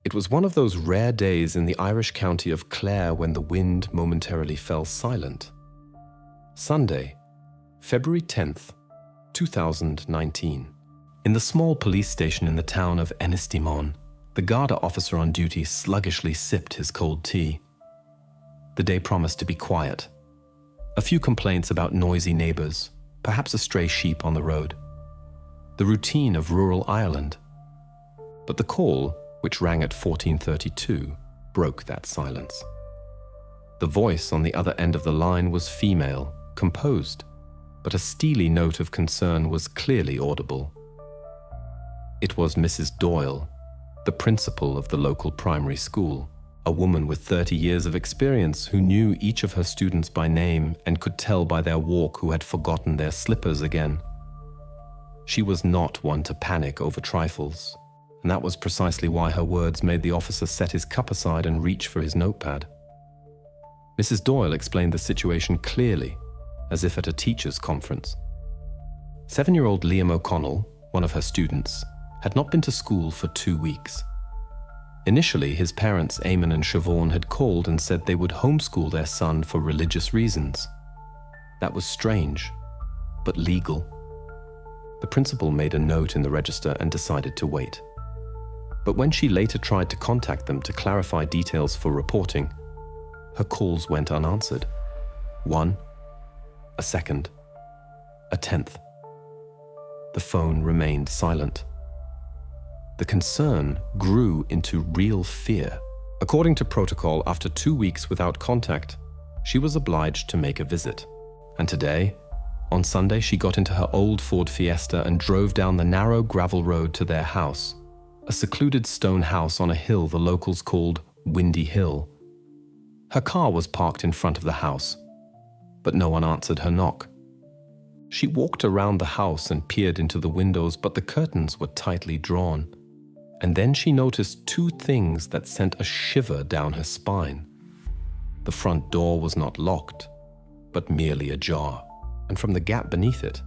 It was one of those rare days in the Irish county of Clare when the wind momentarily fell silent. Sunday, February 10th, 2019. In the small police station in the town of Ennistimon, the Garda officer on duty sluggishly sipped his cold tea. The day promised to be quiet. A few complaints about noisy neighbors, perhaps a stray sheep on the road. The routine of rural Ireland. But the call, which rang at 14:32, broke that silence. The voice on the other end of the line was female, composed, but a steely note of concern was clearly audible. It was Mrs. Doyle, the principal of the local primary school, a woman with 30 years of experience who knew each of her students by name and could tell by their walk who had forgotten their slippers again. She was not one to panic over trifles, and that was precisely why her words made the officer set his cup aside and reach for his notepad. Mrs. Doyle explained the situation clearly, as if at a teachers' conference. 7-year-old Liam O'Connell, one of her students, had not been to school for 2 weeks. Initially, his parents, Eamon and Siobhan, had called and said they would homeschool their son for religious reasons. That was strange, but legal. The principal made a note in the register and decided to wait. But when she later tried to contact them to clarify details for reporting, her calls went unanswered. 1, a second, a 10th. The phone remained silent. The concern grew into real fear. According to protocol, after 2 weeks without contact, she was obliged to make a visit. And today, on Sunday, she got into her old Ford Fiesta and drove down the narrow gravel road to their house, a secluded stone house on a hill the locals called Windy Hill. Her car was parked in front of the house, but no one answered her knock. She walked around the house and peered into the windows, but the curtains were tightly drawn. And then she noticed 2 things that sent a shiver down her spine. The front door was not locked, but merely ajar, and from the gap beneath it,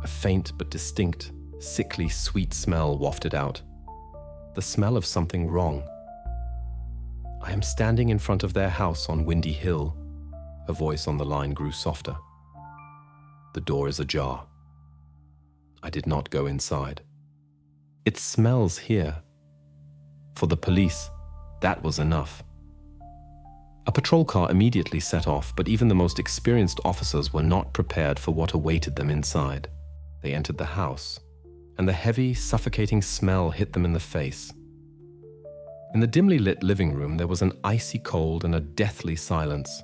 a faint but distinct, sickly sweet smell wafted out. The smell of something wrong. "I am standing in front of their house on Windy Hill." Her voice on the line grew softer. "The door is ajar. I did not go inside. It smells here." For the police, that was enough. A patrol car immediately set off, but even the most experienced officers were not prepared for what awaited them inside. They entered the house, and the heavy, suffocating smell hit them in the face. In the dimly lit living room, there was an icy cold and a deathly silence,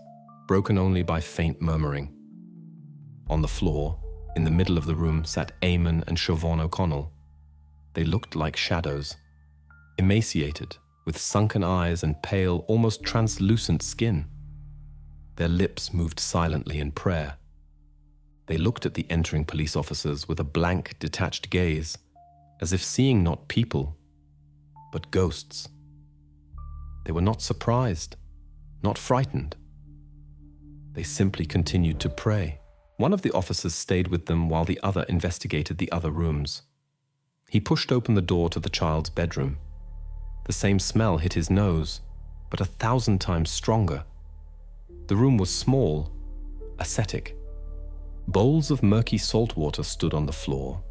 broken only by faint murmuring. On the floor, in the middle of the room, sat Eamon and Siobhan O'Connell. They looked like shadows, emaciated, with sunken eyes and pale, almost translucent skin. Their lips moved silently in prayer. They looked at the entering police officers with a blank, detached gaze, as if seeing not people, but ghosts. They were not surprised, not frightened. They simply continued to pray. One of the officers stayed with them while the other investigated the other rooms. He pushed open the door to the child's bedroom. The same smell hit his nose, but 1,000 times stronger. The room was small, ascetic. Bowls of murky salt water stood on the floor.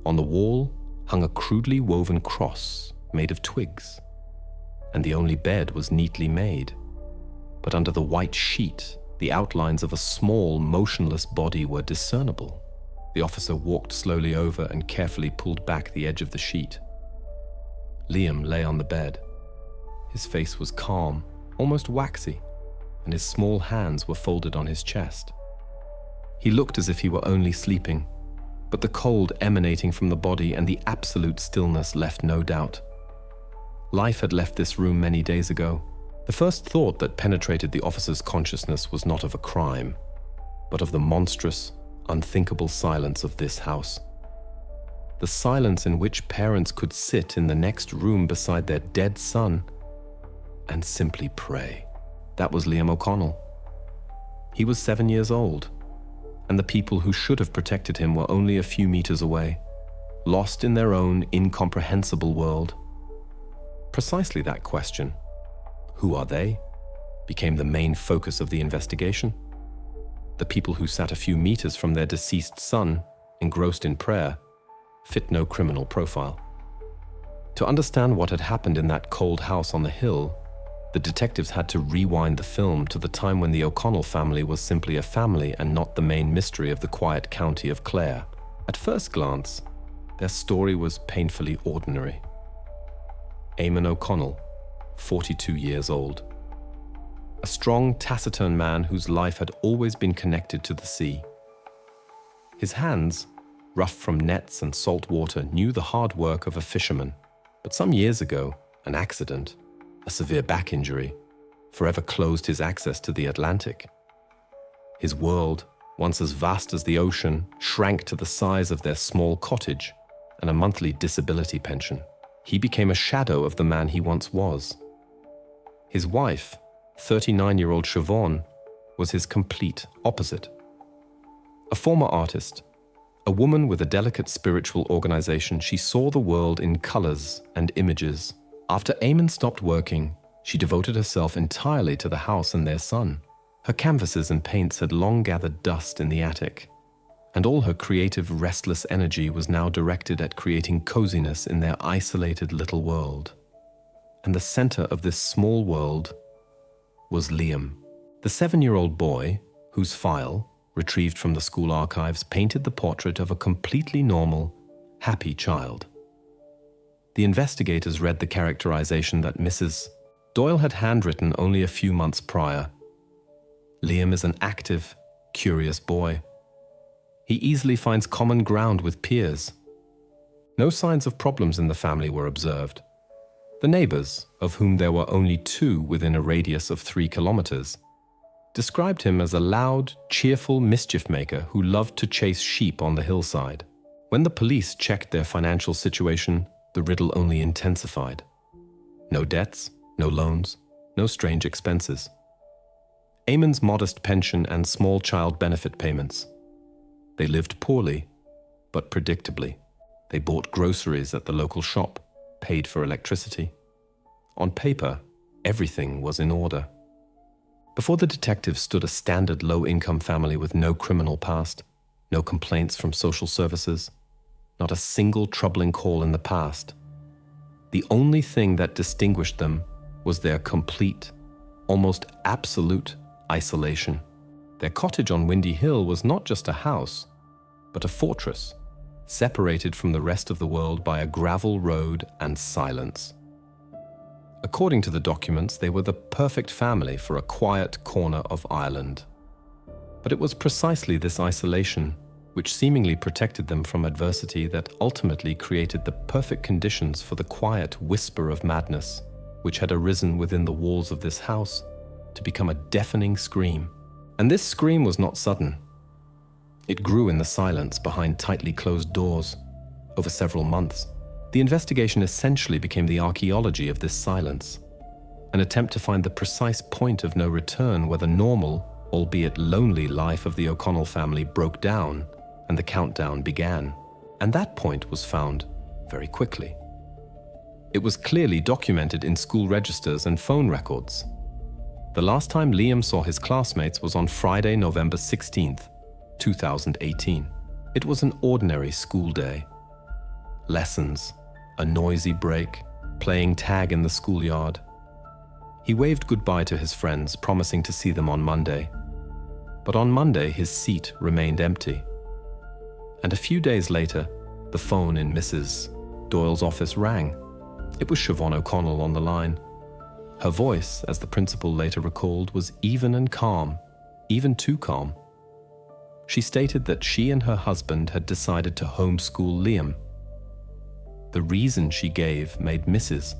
On the wall hung a crudely woven cross made of twigs, and the only bed was neatly made. But under the white sheet, the outlines of a small, motionless body were discernible. The officer walked slowly over and carefully pulled back the edge of the sheet. Liam lay on the bed. His face was calm, almost waxy, and his small hands were folded on his chest. He looked as if he were only sleeping, but the cold emanating from the body and the absolute stillness left no doubt. Life had left this room many days ago. The first thought that penetrated the officer's consciousness was not of a crime, but of the monstrous, unthinkable silence of this house. The silence in which parents could sit in the next room beside their dead son and simply pray. That was Liam O'Connell. He was 7 years old, and the people who should have protected him were only a few meters away, lost in their own incomprehensible world. Precisely that question, who are they, became the main focus of the investigation. The people who sat a few meters from their deceased son, engrossed in prayer, fit no criminal profile. To understand what had happened in that cold house on the hill, the detectives had to rewind the film to the time when the O'Connell family was simply a family and not the main mystery of the quiet county of Clare. At first glance, their story was painfully ordinary. Eamon O'Connell, 42 years old. A strong, taciturn man whose life had always been connected to the sea. His hands, rough from nets and salt water, knew the hard work of a fisherman. But some years ago, an accident, a severe back injury, forever closed his access to the Atlantic. His world, once as vast as the ocean, shrank to the size of their small cottage and a monthly disability pension. He became a shadow of the man he once was. His wife, 39-year-old Siobhan, was his complete opposite. A former artist, a woman with a delicate spiritual organization, she saw the world in colors and images. After Eamon stopped working, she devoted herself entirely to the house and their son. Her canvases and paints had long gathered dust in the attic, and all her creative, restless energy was now directed at creating coziness in their isolated little world. And the center of this small world was Liam, the 7-year-old boy whose file, retrieved from the school archives, painted the portrait of a completely normal, happy child. The investigators read the characterization that Mrs. Doyle had handwritten only a few months prior. Liam is an active, curious boy. He easily finds common ground with peers. No signs of problems in the family were observed. The neighbors, of whom there were only 2 within a radius of 3 kilometers, described him as a loud, cheerful mischief maker who loved to chase sheep on the hillside. When the police checked their financial situation, the riddle only intensified. No debts, no loans, no strange expenses. Eamon's modest pension and small child benefit payments. They lived poorly, but predictably. They bought groceries at the local shop, paid for electricity. On paper, everything was in order. Before the detectives stood a standard low-income family with no criminal past, no complaints from social services, not a single troubling call in the past. The only thing that distinguished them was their complete, almost absolute isolation. Their cottage on Windy Hill was not just a house, but a fortress, separated from the rest of the world by a gravel road and silence. According to the documents, they were the perfect family for a quiet corner of Ireland. But it was precisely this isolation, which seemingly protected them from adversity, that ultimately created the perfect conditions for the quiet whisper of madness, which had arisen within the walls of this house to become a deafening scream. And this scream was not sudden. It grew in the silence behind tightly closed doors over several months. The investigation essentially became the archaeology of this silence, an attempt to find the precise point of no return where the normal, albeit lonely, life of the O'Connell family broke down and the countdown began. And that point was found very quickly. It was clearly documented in school registers and phone records. The last time Liam saw his classmates was on Friday, November 16th, 2018. It was an ordinary school day. Lessons, a noisy break, playing tag in the schoolyard. He waved goodbye to his friends, promising to see them on Monday. But on Monday, his seat remained empty. And a few days later, the phone in Mrs. Doyle's office rang. It was Siobhan O'Connell on the line. Her voice, as the principal later recalled, was even and calm, even too calm. She stated that she and her husband had decided to homeschool Liam. The reason she gave made Mrs.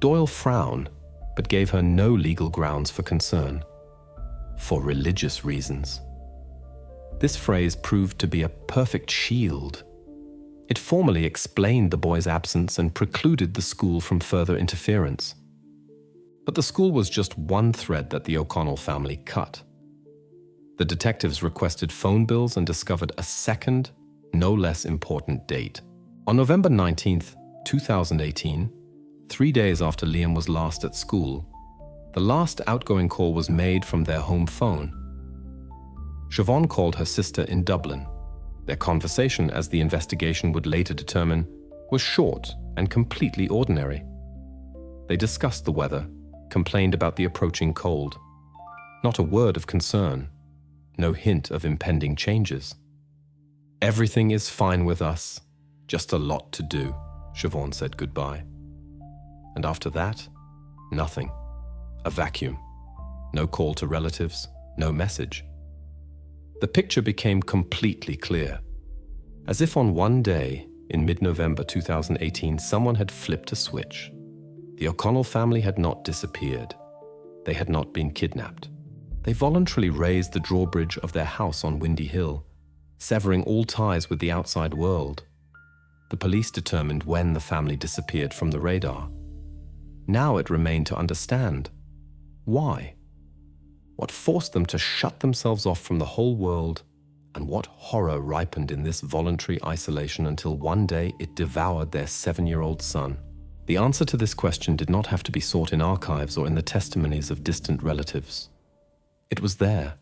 Doyle frown, but gave her no legal grounds for concern. For religious reasons. This phrase proved to be a perfect shield. It formally explained the boy's absence and precluded the school from further interference. But the school was just one thread that the O'Connell family cut. The detectives requested phone bills and discovered a second, no less important date. On November 19th, 2018, 3 days after Liam was last at school, the last outgoing call was made from their home phone. Siobhan called her sister in Dublin. Their conversation, as the investigation would later determine, was short and completely ordinary. They discussed the weather, complained about the approaching cold. Not a word of concern, no hint of impending changes. "Everything is fine with us, just a lot to do," Siobhan said goodbye. And after that, nothing. A vacuum. No call to relatives, no message. The picture became completely clear. As if on one day, in mid-November 2018, someone had flipped a switch. The O'Connell family had not disappeared. They had not been kidnapped. They voluntarily raised the drawbridge of their house on Windy Hill, severing all ties with the outside world. The police determined when the family disappeared from the radar. Now it remained to understand why. What forced them to shut themselves off from the whole world, and what horror ripened in this voluntary isolation until one day it devoured their 7-year-old son. The answer to this question did not have to be sought in archives or in the testimonies of distant relatives. It was there,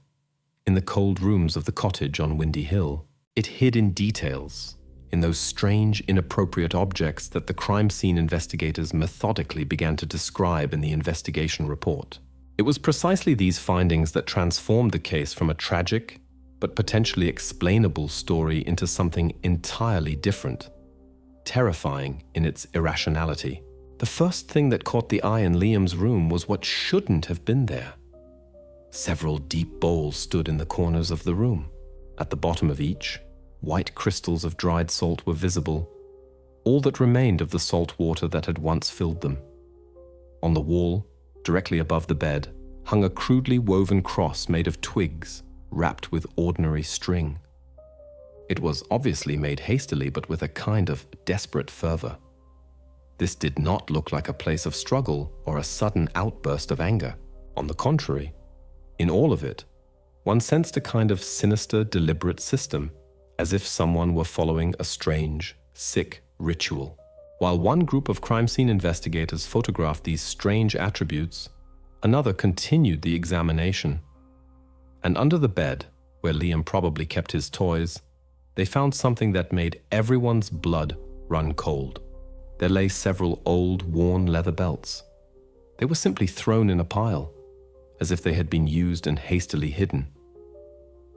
in the cold rooms of the cottage on Windy Hill. It hid in details, in those strange, inappropriate objects that the crime scene investigators methodically began to describe in the investigation report. It was precisely these findings that transformed the case from a tragic, but potentially explainable story into something entirely different, terrifying in its irrationality. The first thing that caught the eye in Liam's room was what shouldn't have been there. Several deep bowls stood in the corners of the room. At the bottom of each, white crystals of dried salt were visible, all that remained of the salt water that had once filled them. On the wall, directly above the bed, hung a crudely woven cross made of twigs, wrapped with ordinary string. It was obviously made hastily, but with a kind of desperate fervor. This did not look like a place of struggle or a sudden outburst of anger. On the contrary, in all of it, one sensed a kind of sinister, deliberate system, as if someone were following a strange, sick ritual. While one group of crime scene investigators photographed these strange attributes, another continued the examination. And under the bed, where Liam probably kept his toys, they found something that made everyone's blood run cold. There lay several old, worn leather belts. They were simply thrown in a pile, as if they had been used and hastily hidden.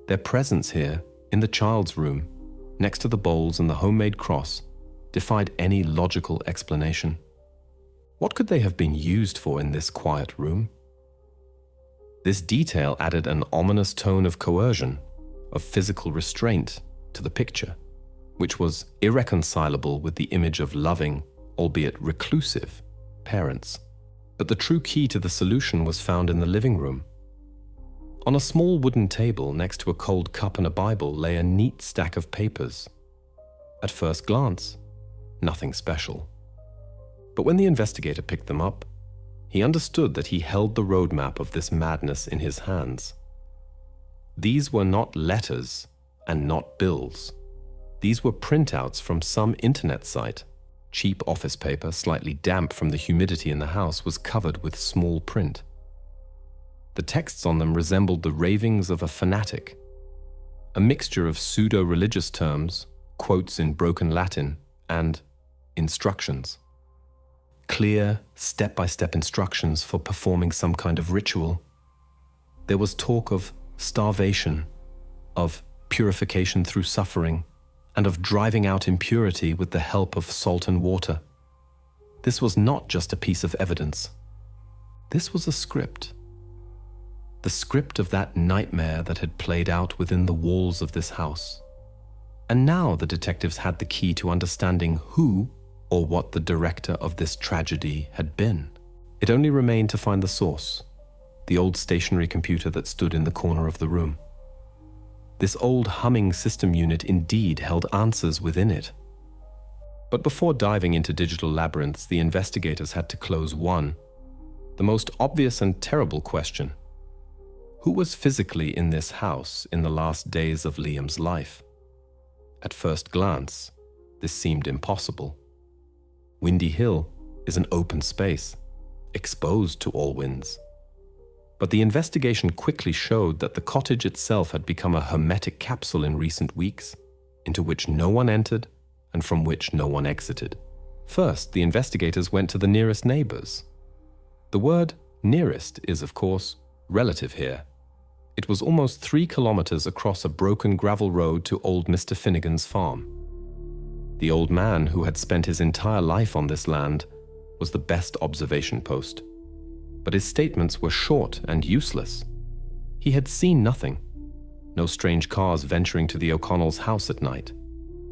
Their presence here, in the child's room, next to the bowls and the homemade cross, defied any logical explanation. What could they have been used for in this quiet room? This detail added an ominous tone of coercion, of physical restraint, to the picture, which was irreconcilable with the image of loving, albeit reclusive, parents. But the true key to the solution was found in the living room. On a small wooden table next to a cold cup and a Bible lay a neat stack of papers. At first glance, nothing special. But when the investigator picked them up, he understood that he held the roadmap of this madness in his hands. These were not letters and not bills. These were printouts from some internet site. Cheap office paper, slightly damp from the humidity in the house, was covered with small print. The texts on them resembled the ravings of a fanatic, a mixture of pseudo-religious terms, quotes in broken Latin, and instructions. Clear, step-by-step instructions for performing some kind of ritual. There was talk of starvation, of purification through suffering, and of driving out impurity with the help of salt and water. This was not just a piece of evidence. This was a script. The script of that nightmare that had played out within the walls of this house. And now the detectives had the key to understanding who or what the director of this tragedy had been. It only remained to find the source, the old stationary computer that stood in the corner of the room. This old humming system unit indeed held answers within it. But before diving into digital labyrinths, the investigators had to close one, the most obvious and terrible question. Who was physically in this house in the last days of Liam's life? At first glance, this seemed impossible. Windy Hill, is an open space, exposed to all winds. But the investigation quickly showed that the cottage itself had become a hermetic capsule in recent weeks, into which no one entered and from which no one exited. First, the investigators went to the nearest neighbors. The word nearest is, of course, relative here. It was almost 3 kilometers across a broken gravel road to old Mr. Finnegan's farm. The old man, who had spent his entire life on this land, was the best observation post. But his statements were short and useless. He had seen nothing. No strange cars venturing to the O'Connells' house at night.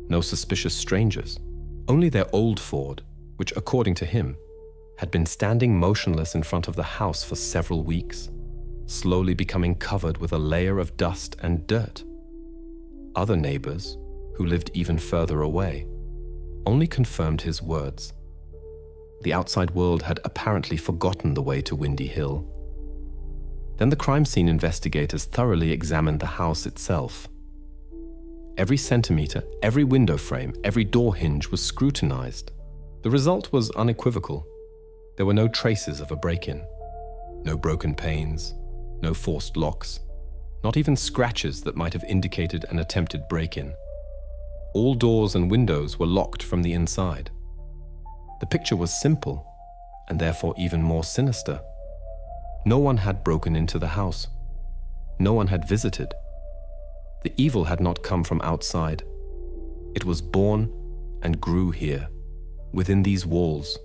No suspicious strangers. Only their old Ford, which, according to him, had been standing motionless in front of the house for several weeks, slowly becoming covered with a layer of dust and dirt. Other neighbors, who lived even further away, only confirmed his words. The outside world had apparently forgotten the way to Windy Hill. Then the crime scene investigators thoroughly examined the house itself. Every centimeter, every window frame, every door hinge was scrutinized. The result was unequivocal. There were no traces of a break-in. No broken panes, no forced locks, not even scratches that might have indicated an attempted break-in. All doors and windows were locked from the inside. The picture was simple, and therefore even more sinister. No one had broken into the house. No one had visited. The evil had not come from outside. It was born and grew here, within these walls.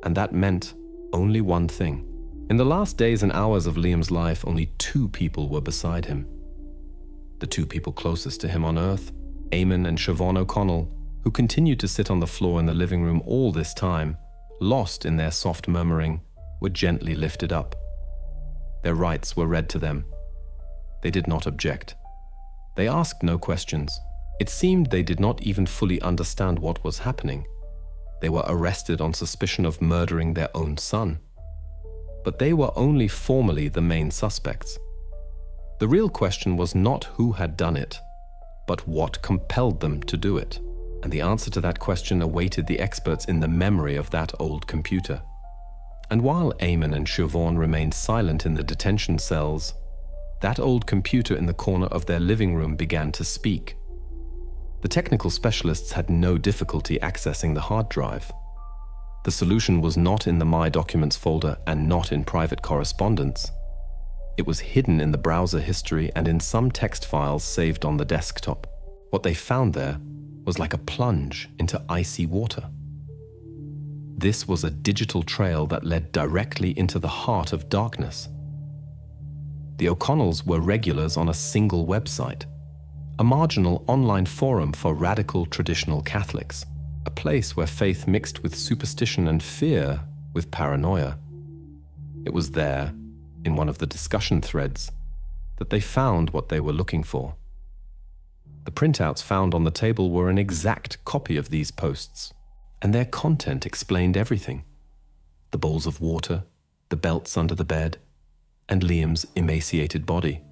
And that meant only one thing. In the last days and hours of Liam's life, only 2 people were beside him. The 2 people closest to him on earth, Eamon and Siobhan O'Connell, who continued to sit on the floor in the living room all this time, lost in their soft murmuring, were gently lifted up. Their rights were read to them. They did not object. They asked no questions. It seemed they did not even fully understand what was happening. They were arrested on suspicion of murdering their own son. But they were only formally the main suspects. The real question was not who had done it, but what compelled them to do it. And the answer to that question awaited the experts in the memory of that old computer. And while Eamon and Siobhan remained silent in the detention cells, that old computer in the corner of their living room began to speak. The technical specialists had no difficulty accessing the hard drive. The solution was not in the My Documents folder and not in private correspondence. It was hidden in the browser history and in some text files saved on the desktop. What they found there was like a plunge into icy water. This was a digital trail that led directly into the heart of darkness. The O'Connells were regulars on a single website, a marginal online forum for radical traditional Catholics, a place where faith mixed with superstition and fear with paranoia. It was there, in one of the discussion threads, that they found what they were looking for. The printouts found on the table were an exact copy of these posts, and their content explained everything. The bowls of water, the belts under the bed, and Liam's emaciated body.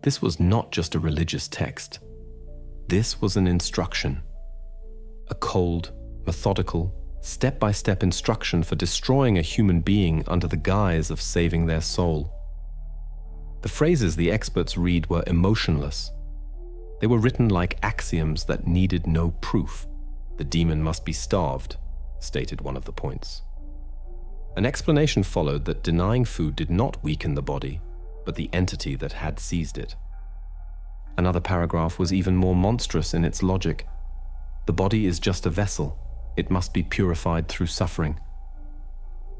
This was not just a religious text. This was an instruction. A cold, methodical, step-by-step instruction for destroying a human being under the guise of saving their soul. The phrases the experts read were emotionless. They were written like axioms that needed no proof. The demon must be starved, stated one of the points. An explanation followed that denying food did not weaken the body, but the entity that had seized it. Another paragraph was even more monstrous in its logic. The body is just a vessel. It must be purified through suffering.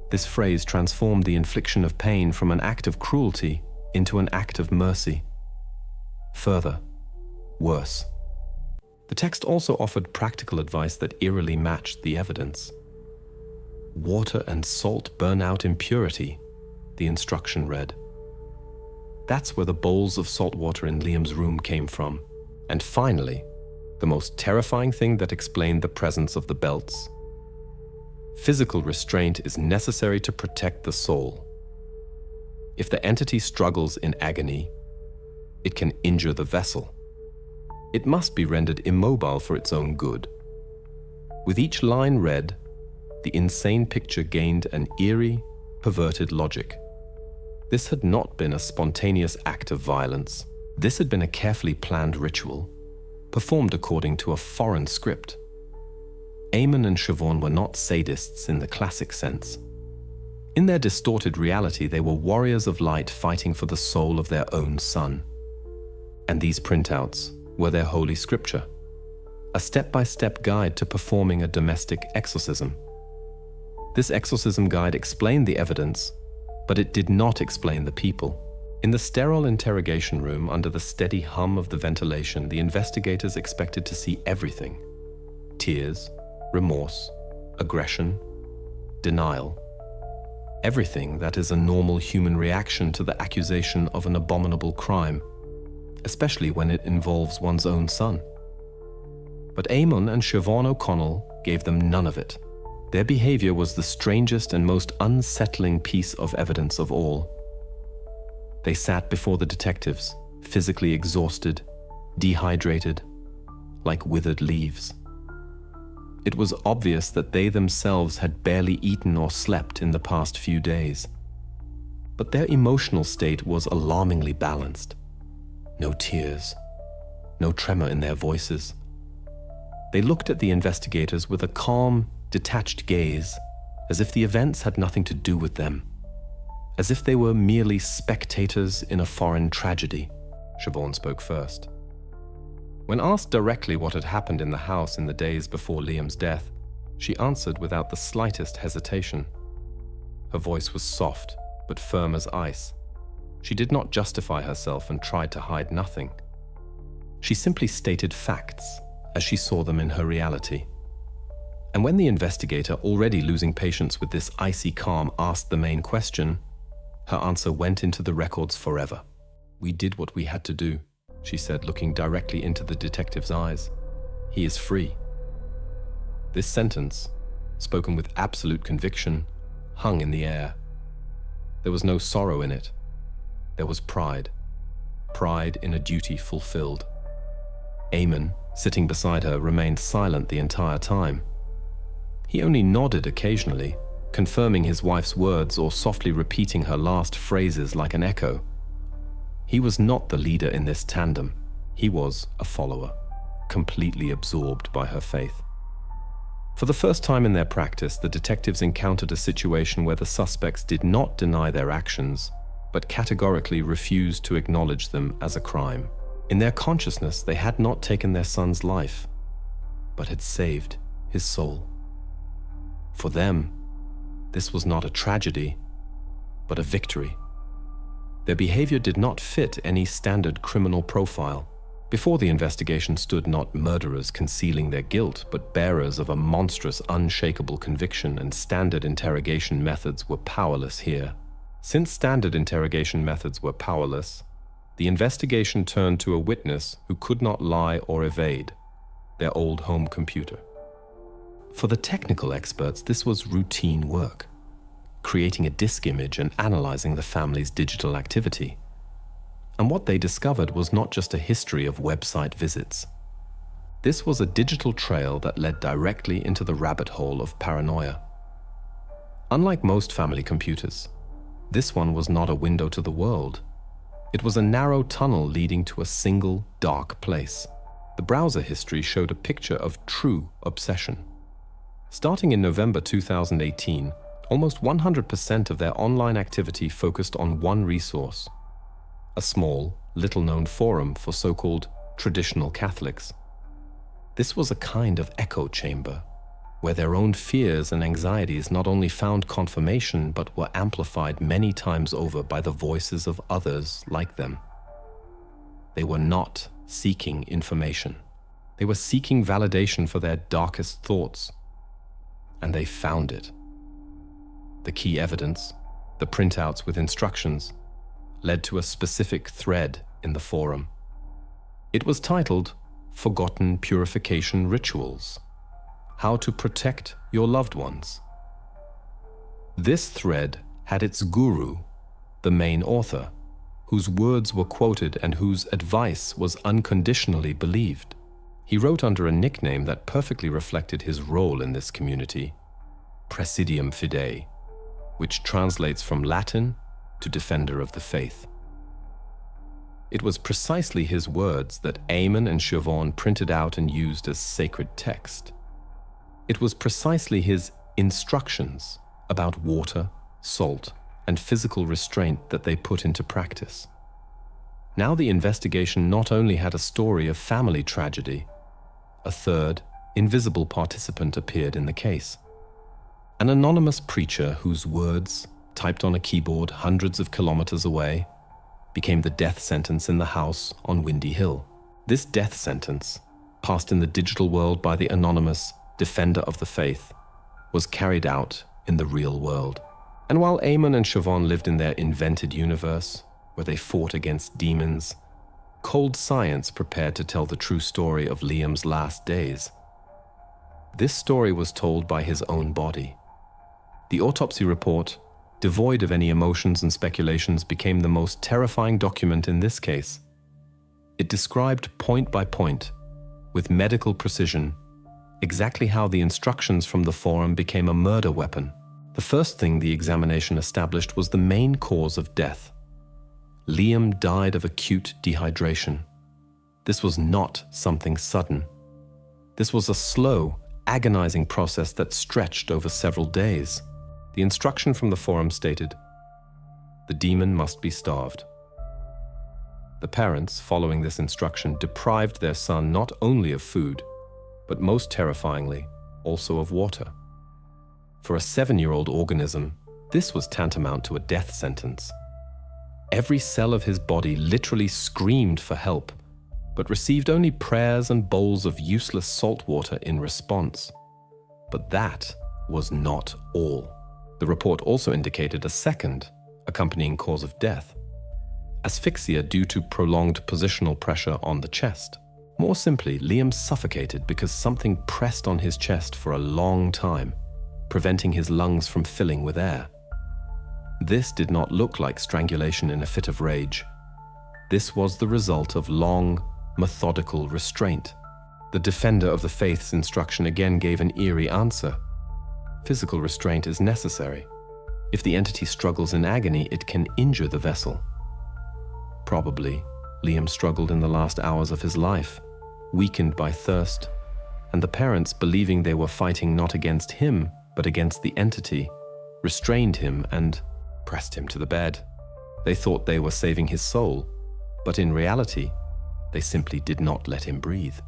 This phrase transformed the infliction of pain from an act of cruelty into an act of mercy. Further, worse. The text also offered practical advice that eerily matched the evidence. Water and salt burn out impurity, the instruction read. That's where the bowls of salt water in Liam's room came from. And finally, the most terrifying thing that explained the presence of the belts. Physical restraint is necessary to protect the soul. If the entity struggles in agony, it can injure the vessel. It must be rendered immobile for its own good. With each line read, the insane picture gained an eerie, perverted logic. This had not been a spontaneous act of violence. This had been a carefully planned ritual, performed according to a foreign script. Eamon and Siobhan were not sadists in the classic sense. In their distorted reality, they were warriors of light fighting for the soul of their own son. And these printouts were their holy scripture, a step-by-step guide to performing a domestic exorcism. This exorcism guide explained the evidence, but it did not explain the people. In the sterile interrogation room, under the steady hum of the ventilation, the investigators expected to see everything: tears, remorse, aggression, denial. Everything that is a normal human reaction to the accusation of an abominable crime, especially when it involves one's own son. But Eamon and Siobhan O'Connell gave them none of it. Their behavior was the strangest and most unsettling piece of evidence of all. They sat before the detectives, physically exhausted, dehydrated, like withered leaves. It was obvious that they themselves had barely eaten or slept in the past few days. But their emotional state was alarmingly balanced. No tears, no tremor in their voices. They looked at the investigators with a calm, detached gaze, as if the events had nothing to do with them, as if they were merely spectators in a foreign tragedy. Siobhan spoke first. When asked directly what had happened in the house in the days before Liam's death, she answered without the slightest hesitation. Her voice was soft, but firm as ice. She did not justify herself and tried to hide nothing. She simply stated facts as she saw them in her reality. And when the investigator, already losing patience with this icy calm, asked the main question, her answer went into the records forever. "We did what we had to do," she said, looking directly into the detective's eyes. "He is free." This sentence, spoken with absolute conviction, hung in the air. There was no sorrow in it. There was pride. Pride in a duty fulfilled. Eamon, sitting beside her, remained silent the entire time. He only nodded occasionally, confirming his wife's words or softly repeating her last phrases like an echo. He was not the leader in this tandem. He was a follower, completely absorbed by her faith. For the first time in their practice, the detectives encountered a situation where the suspects did not deny their actions, but categorically refused to acknowledge them as a crime. In their consciousness, they had not taken their son's life, but had saved his soul. For them, this was not a tragedy, but a victory. Their behavior did not fit any standard criminal profile. Before the investigation stood not murderers concealing their guilt, but bearers of a monstrous, unshakable conviction, and standard interrogation methods were powerless here. Since standard interrogation methods were powerless, the investigation turned to a witness who could not lie or evade: their old home computer. For the technical experts, this was routine work, creating a disk image and analyzing the family's digital activity. And what they discovered was not just a history of website visits. This was a digital trail that led directly into the rabbit hole of paranoia. Unlike most family computers, this one was not a window to the world. It was a narrow tunnel leading to a single, dark place. The browser history showed a picture of true obsession. Starting in November 2018, almost 100% of their online activity focused on one resource: a small, little-known forum for so-called traditional Catholics. This was a kind of echo chamber, where their own fears and anxieties not only found confirmation, but were amplified many times over by the voices of others like them. They were not seeking information. They were seeking validation for their darkest thoughts. And they found it. The key evidence, the printouts with instructions, led to a specific thread in the forum. It was titled "Forgotten Purification Rituals: How to Protect Your Loved Ones." This thread had its guru, the main author, whose words were quoted and whose advice was unconditionally believed. He wrote under a nickname that perfectly reflected his role in this community: Praesidium Fidei, which translates from Latin to defender of the faith. It was precisely his words that Eamon and Siobhan printed out and used as sacred text. It was precisely his instructions about water, salt, and physical restraint that they put into practice. Now the investigation not only had a story of family tragedy, a third, invisible participant appeared in the case. An anonymous preacher whose words, typed on a keyboard hundreds of kilometers away, became the death sentence in the house on Windy Hill. This death sentence, passed in the digital world by the anonymous defender of the faith, was carried out in the real world. And while Eamon and Siobhan lived in their invented universe, where they fought against demons, cold science prepared to tell the true story of Liam's last days. This story was told by his own body. The autopsy report, devoid of any emotions and speculations, became the most terrifying document in this case. It described point by point, with medical precision, exactly how the instructions from the forum became a murder weapon. The first thing the examination established was the main cause of death. Liam died of acute dehydration. This was not something sudden. This was a slow, agonizing process that stretched over several days. The instruction from the forum stated, "The demon must be starved." The parents, following this instruction, deprived their son not only of food, but most terrifyingly, also of water. For a 7-year-old organism, this was tantamount to a death sentence. Every cell of his body literally screamed for help, but received only prayers and bowls of useless salt water in response. But that was not all. The report also indicated a second, accompanying cause of death: asphyxia due to prolonged positional pressure on the chest. More simply, Liam suffocated because something pressed on his chest for a long time, preventing his lungs from filling with air. This did not look like strangulation in a fit of rage. This was the result of long, methodical restraint. The defender of the faith's instruction again gave an eerie answer. Physical restraint is necessary. If the entity struggles in agony, it can injure the vessel. Probably, Liam struggled in the last hours of his life, weakened by thirst, and the parents, believing they were fighting not against him, but against the entity, restrained him and pressed him to the bed. They thought they were saving his soul, but in reality, they simply did not let him breathe.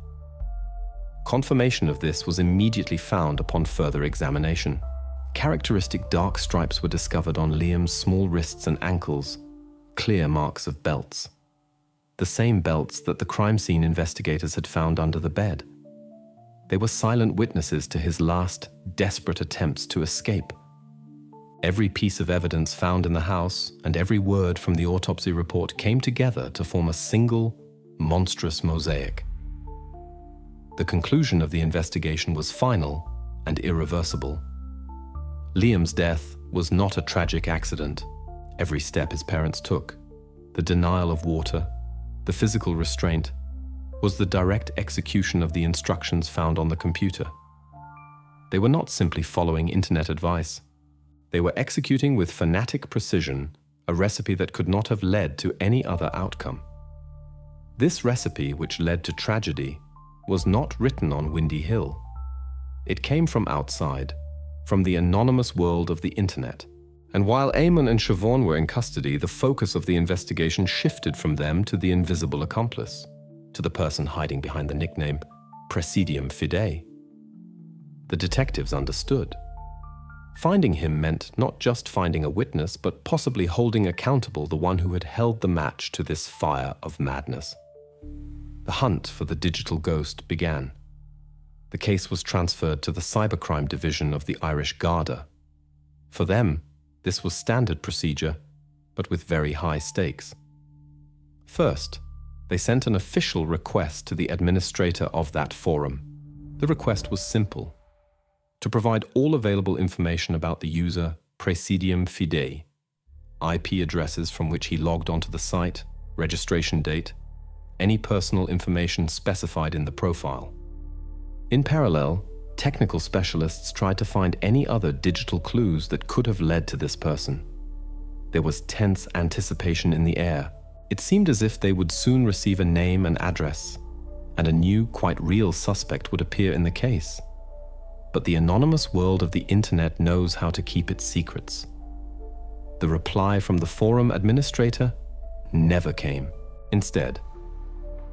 Confirmation of this was immediately found upon further examination. Characteristic dark stripes were discovered on Liam's small wrists and ankles, clear marks of belts. The same belts that the crime scene investigators had found under the bed. They were silent witnesses to his last, desperate attempts to escape. Every piece of evidence found in the house and every word from the autopsy report came together to form a single, monstrous mosaic. The conclusion of the investigation was final and irreversible. Liam's death was not a tragic accident. Every step his parents took, the denial of water, the physical restraint, was the direct execution of the instructions found on the computer. They were not simply following internet advice. They were executing with fanatic precision a recipe that could not have led to any other outcome. This recipe, which led to tragedy, was not written on Windy Hill. It came from outside, from the anonymous world of the internet. And while Eamon and Siobhan were in custody, the focus of the investigation shifted from them to the invisible accomplice, to the person hiding behind the nickname Praesidium Fidei. The detectives understood. Finding him meant not just finding a witness, but possibly holding accountable the one who had held the match to this fire of madness. The hunt for the digital ghost began. The case was transferred to the cybercrime division of the Irish Garda. For them, this was standard procedure, but with very high stakes. First, they sent an official request to the administrator of that forum. The request was simple: to provide all available information about the user Praesidium Fidei, IP addresses from which he logged onto the site, registration date, any personal information specified in the profile. In parallel, technical specialists tried to find any other digital clues that could have led to this person. There was tense anticipation in the air. It seemed as if they would soon receive a name and address, and a new, quite real suspect would appear in the case. But the anonymous world of the internet knows how to keep its secrets. The reply from the forum administrator never came. Instead,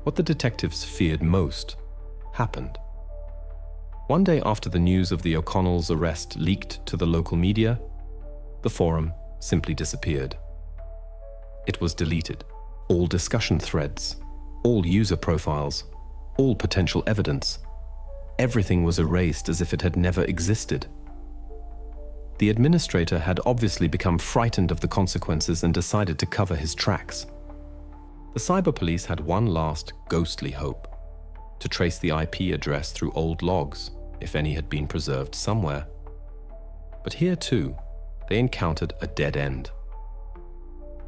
what the detectives feared most happened. One day after the news of the O'Connells' arrest leaked to the local media, the forum simply disappeared. It was deleted. All discussion threads, all user profiles, all potential evidence. Everything was erased as if it had never existed. The administrator had obviously become frightened of the consequences and decided to cover his tracks. The cyber police had one last ghostly hope: to trace the IP address through old logs, if any had been preserved somewhere. But here too, they encountered a dead end.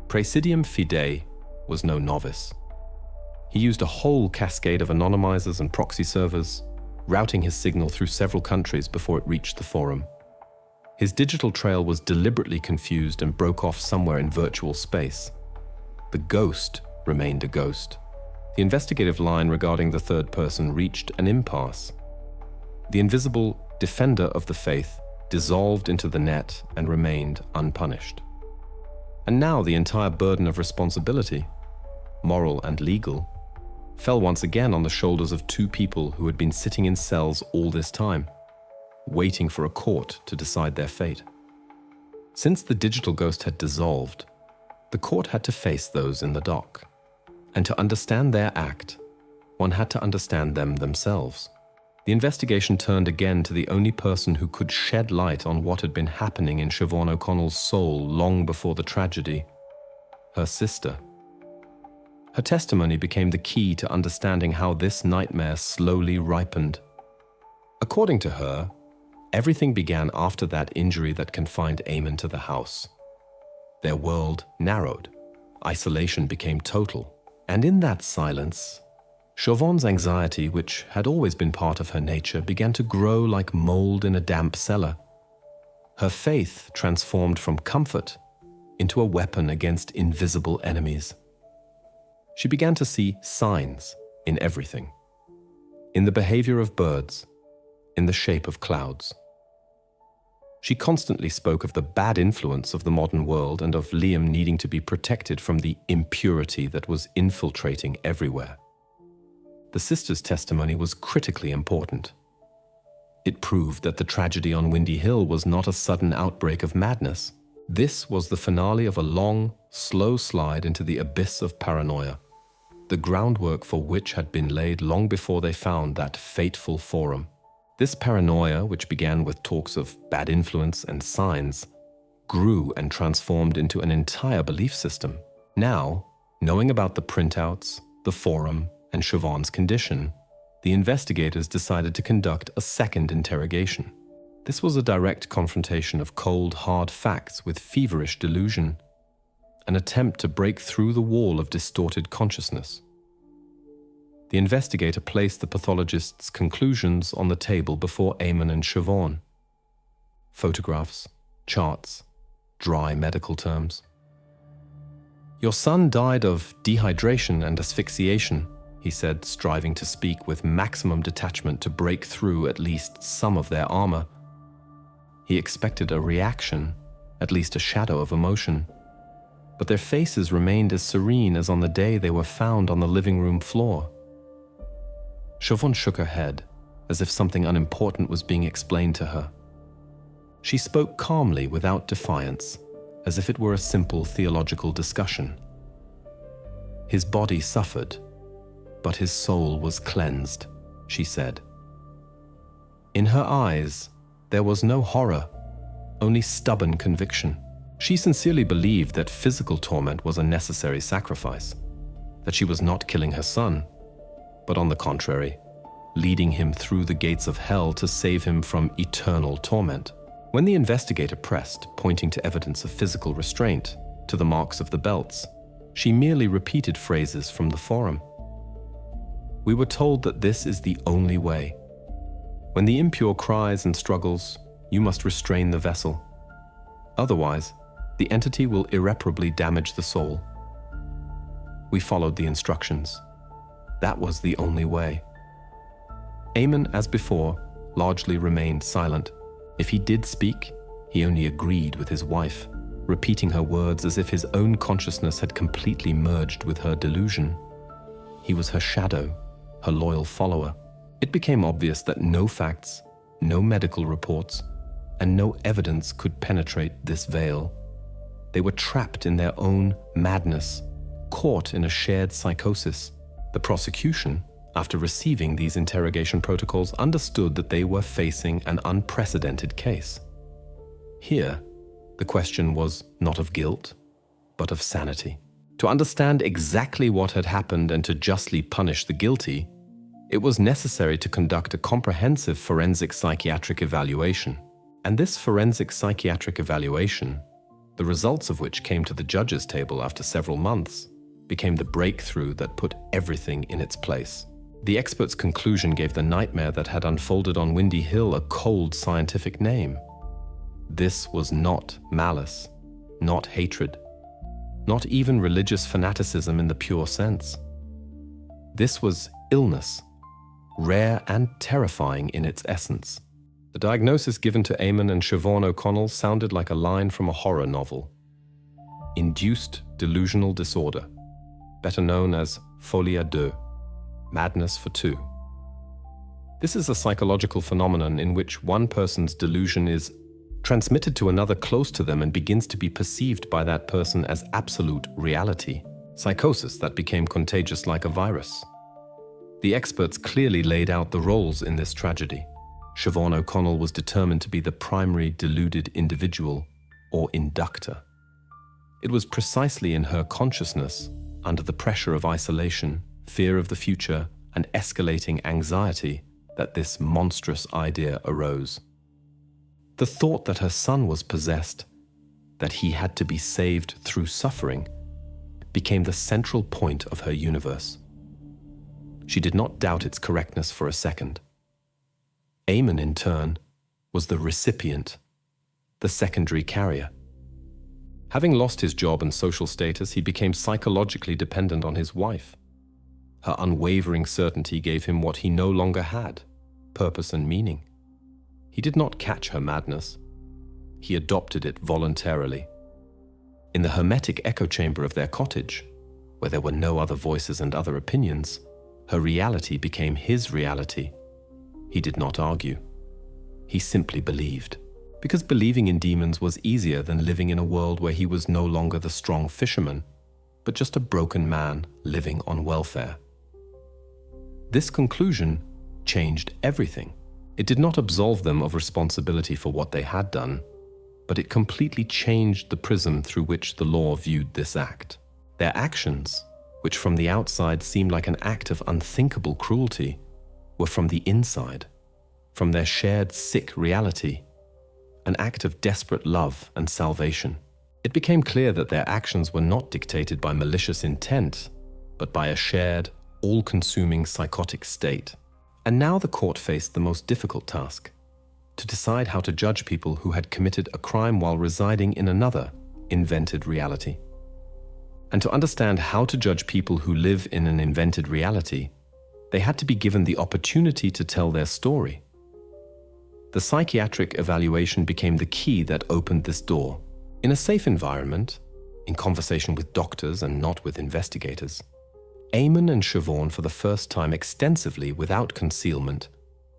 Praesidium Fidei was no novice. He used a whole cascade of anonymizers and proxy servers, routing his signal through several countries before it reached the forum. His digital trail was deliberately confused and broke off somewhere in virtual space. The ghost remained a ghost. The investigative line regarding the third person reached an impasse. The invisible defender of the faith dissolved into the net and remained unpunished. And now the entire burden of responsibility, moral and legal, fell once again on the shoulders of two people who had been sitting in cells all this time, waiting for a court to decide their fate. Since the digital ghost had dissolved, the court had to face those in the dock. And to understand their act, one had to understand them themselves. The investigation turned again to the only person who could shed light on what had been happening in Siobhan O'Connell's soul long before the tragedy: her sister. Her testimony became the key to understanding how this nightmare slowly ripened. According to her, everything began after that injury that confined Eamon to the house. Their world narrowed. Isolation became total. And in that silence, Siobhan's anxiety, which had always been part of her nature, began to grow like mold in a damp cellar. Her faith transformed from comfort into a weapon against invisible enemies. She began to see signs in everything. In the behavior of birds, in the shape of clouds. She constantly spoke of the bad influence of the modern world and of Liam needing to be protected from the impurity that was infiltrating everywhere. The sister's testimony was critically important. It proved that the tragedy on Windy Hill was not a sudden outbreak of madness. This was the finale of a long, slow slide into the abyss of paranoia, the groundwork for which had been laid long before they found that fateful forum. This paranoia, which began with talks of bad influence and signs, grew and transformed into an entire belief system. Now, knowing about the printouts, the forum, and Siobhan's condition, the investigators decided to conduct a second interrogation. This was a direct confrontation of cold, hard facts with feverish delusion, an attempt to break through the wall of distorted consciousness. The investigator placed the pathologist's conclusions on the table before Eamon and Siobhan. Photographs, charts, dry medical terms. "Your son died of dehydration and asphyxiation," he said, striving to speak with maximum detachment to break through at least some of their armor. He expected a reaction, at least a shadow of emotion, but their faces remained as serene as on the day they were found on the living room floor. Siobhan shook her head, as if something unimportant was being explained to her. She spoke calmly without defiance, as if it were a simple theological discussion. "His body suffered, but his soul was cleansed," she said. In her eyes, there was no horror, only stubborn conviction. She sincerely believed that physical torment was a necessary sacrifice, that she was not killing her son, but on the contrary, leading him through the gates of hell to save him from eternal torment. When the investigator pressed, pointing to evidence of physical restraint, to the marks of the belts, she merely repeated phrases from the forum. "We were told that this is the only way. When the impure cries and struggles, you must restrain the vessel. Otherwise, the entity will irreparably damage the soul. We followed the instructions. That was the only way. Eamon, as before, largely remained silent. If he did speak, he only agreed with his wife, repeating her words as if his own consciousness had completely merged with her delusion. He was her shadow, her loyal follower. It became obvious that no facts, no medical reports, and no evidence could penetrate this veil. They were trapped in their own madness, caught in a shared psychosis. The prosecution, after receiving these interrogation protocols, understood that they were facing an unprecedented case. Here, the question was not of guilt, but of sanity. To understand exactly what had happened and to justly punish the guilty, it was necessary to conduct a comprehensive forensic psychiatric evaluation. And this forensic psychiatric evaluation, the results of which came to the judges' table after several months, became the breakthrough that put everything in its place. The expert's conclusion gave the nightmare that had unfolded on Windy Hill a cold scientific name. This was not malice, not hatred, not even religious fanaticism in the pure sense. This was illness, rare and terrifying in its essence. The diagnosis given to Eamon and Siobhan O'Connell sounded like a line from a horror novel. Induced delusional disorder, better known as folie à deux, madness for two. This is a psychological phenomenon in which one person's delusion is transmitted to another close to them and begins to be perceived by that person as absolute reality. Psychosis that became contagious like a virus. The experts clearly laid out the roles in this tragedy. Siobhan O'Connell was determined to be the primary deluded individual, or inductor. It was precisely in her consciousness, under the pressure of isolation, fear of the future, and escalating anxiety, that this monstrous idea arose. The thought that her son was possessed, that he had to be saved through suffering, became the central point of her universe. She did not doubt its correctness for a second. Eamon, in turn, was the recipient, the secondary carrier. Having lost his job and social status, he became psychologically dependent on his wife. Her unwavering certainty gave him what he no longer had, purpose and meaning. He did not catch her madness. He adopted it voluntarily. In the hermetic echo chamber of their cottage, where there were no other voices and other opinions, her reality became his reality. He did not argue. He simply believed. Because believing in demons was easier than living in a world where he was no longer the strong fisherman, but just a broken man living on welfare. This conclusion changed everything. It did not absolve them of responsibility for what they had done, but it completely changed the prism through which the law viewed this act. Their actions, which from the outside seemed like an act of unthinkable cruelty, were from the inside, from their shared sick reality, an act of desperate love and salvation. It became clear that their actions were not dictated by malicious intent, but by a shared, all-consuming psychotic state. And now the court faced the most difficult task, to decide how to judge people who had committed a crime while residing in another, invented reality. And to understand how to judge people who live in an invented reality, they had to be given the opportunity to tell their story. The psychiatric evaluation became the key that opened this door. In a safe environment, in conversation with doctors and not with investigators, Eamon and Siobhan, for the first time extensively without concealment,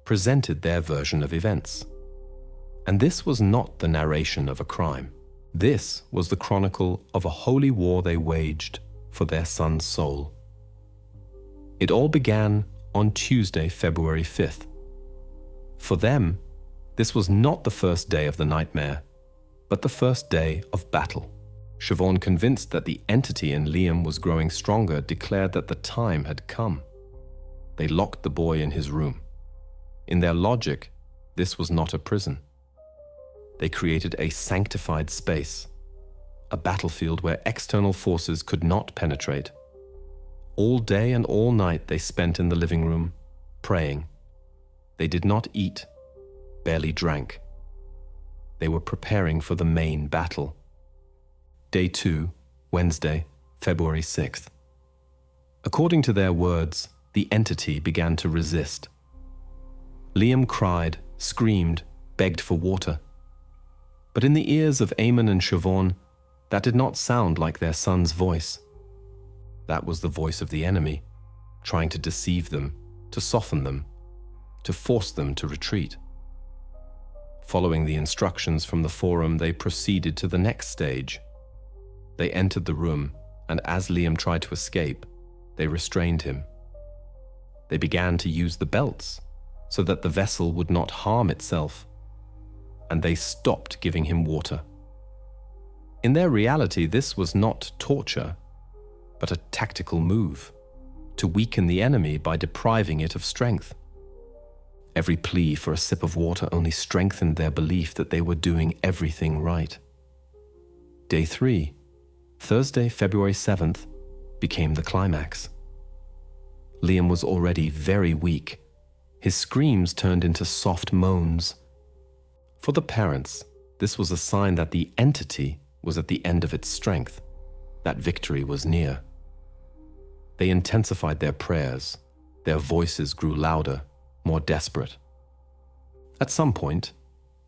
presented their version of events. And this was not the narration of a crime. This was the chronicle of a holy war they waged for their son's soul. It all began on Tuesday, February 5th. For them, this was not the first day of the nightmare, but the first day of battle. Siobhan, convinced that the entity in Liam was growing stronger, declared that the time had come. They locked the boy in his room. In their logic, this was not a prison. They created a sanctified space, a battlefield where external forces could not penetrate. All day and all night they spent in the living room, praying. They did not eat, barely drank. They were preparing for the main battle. Day 2, Wednesday, February 6th. According to their words, the entity began to resist. Liam cried, screamed, begged for water. But in the ears of Eamon and Siobhan, that did not sound like their son's voice. That was the voice of the enemy, trying to deceive them, to soften them, to force them to retreat. Following the instructions from the forum, they proceeded to the next stage. They entered the room, and as Liam tried to escape, they restrained him. They began to use the belts so that the vessel would not harm itself, and they stopped giving him water. In their reality, this was not torture, but a tactical move to weaken the enemy by depriving it of strength. Every plea for a sip of water only strengthened their belief that they were doing everything right. Day 3, Thursday, February 7th, became the climax. Liam was already very weak. His screams turned into soft moans. For the parents, this was a sign that the entity was at the end of its strength, that victory was near. They intensified their prayers. Their voices grew louder, more desperate. At some point,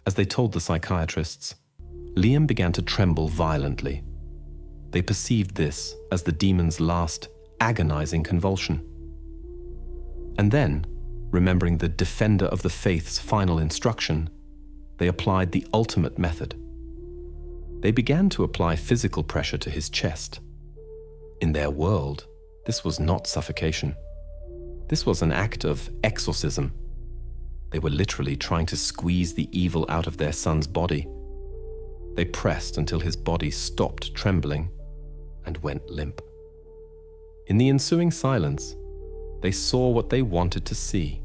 as they told the psychiatrists, Liam began to tremble violently. They perceived this as the demon's last, agonizing convulsion. And then, remembering the defender of the faith's final instruction, they applied the ultimate method. They began to apply physical pressure to his chest. In their world, this was not suffocation. This was an act of exorcism. They were literally trying to squeeze the evil out of their son's body. They pressed until his body stopped trembling and went limp. In the ensuing silence, they saw what they wanted to see.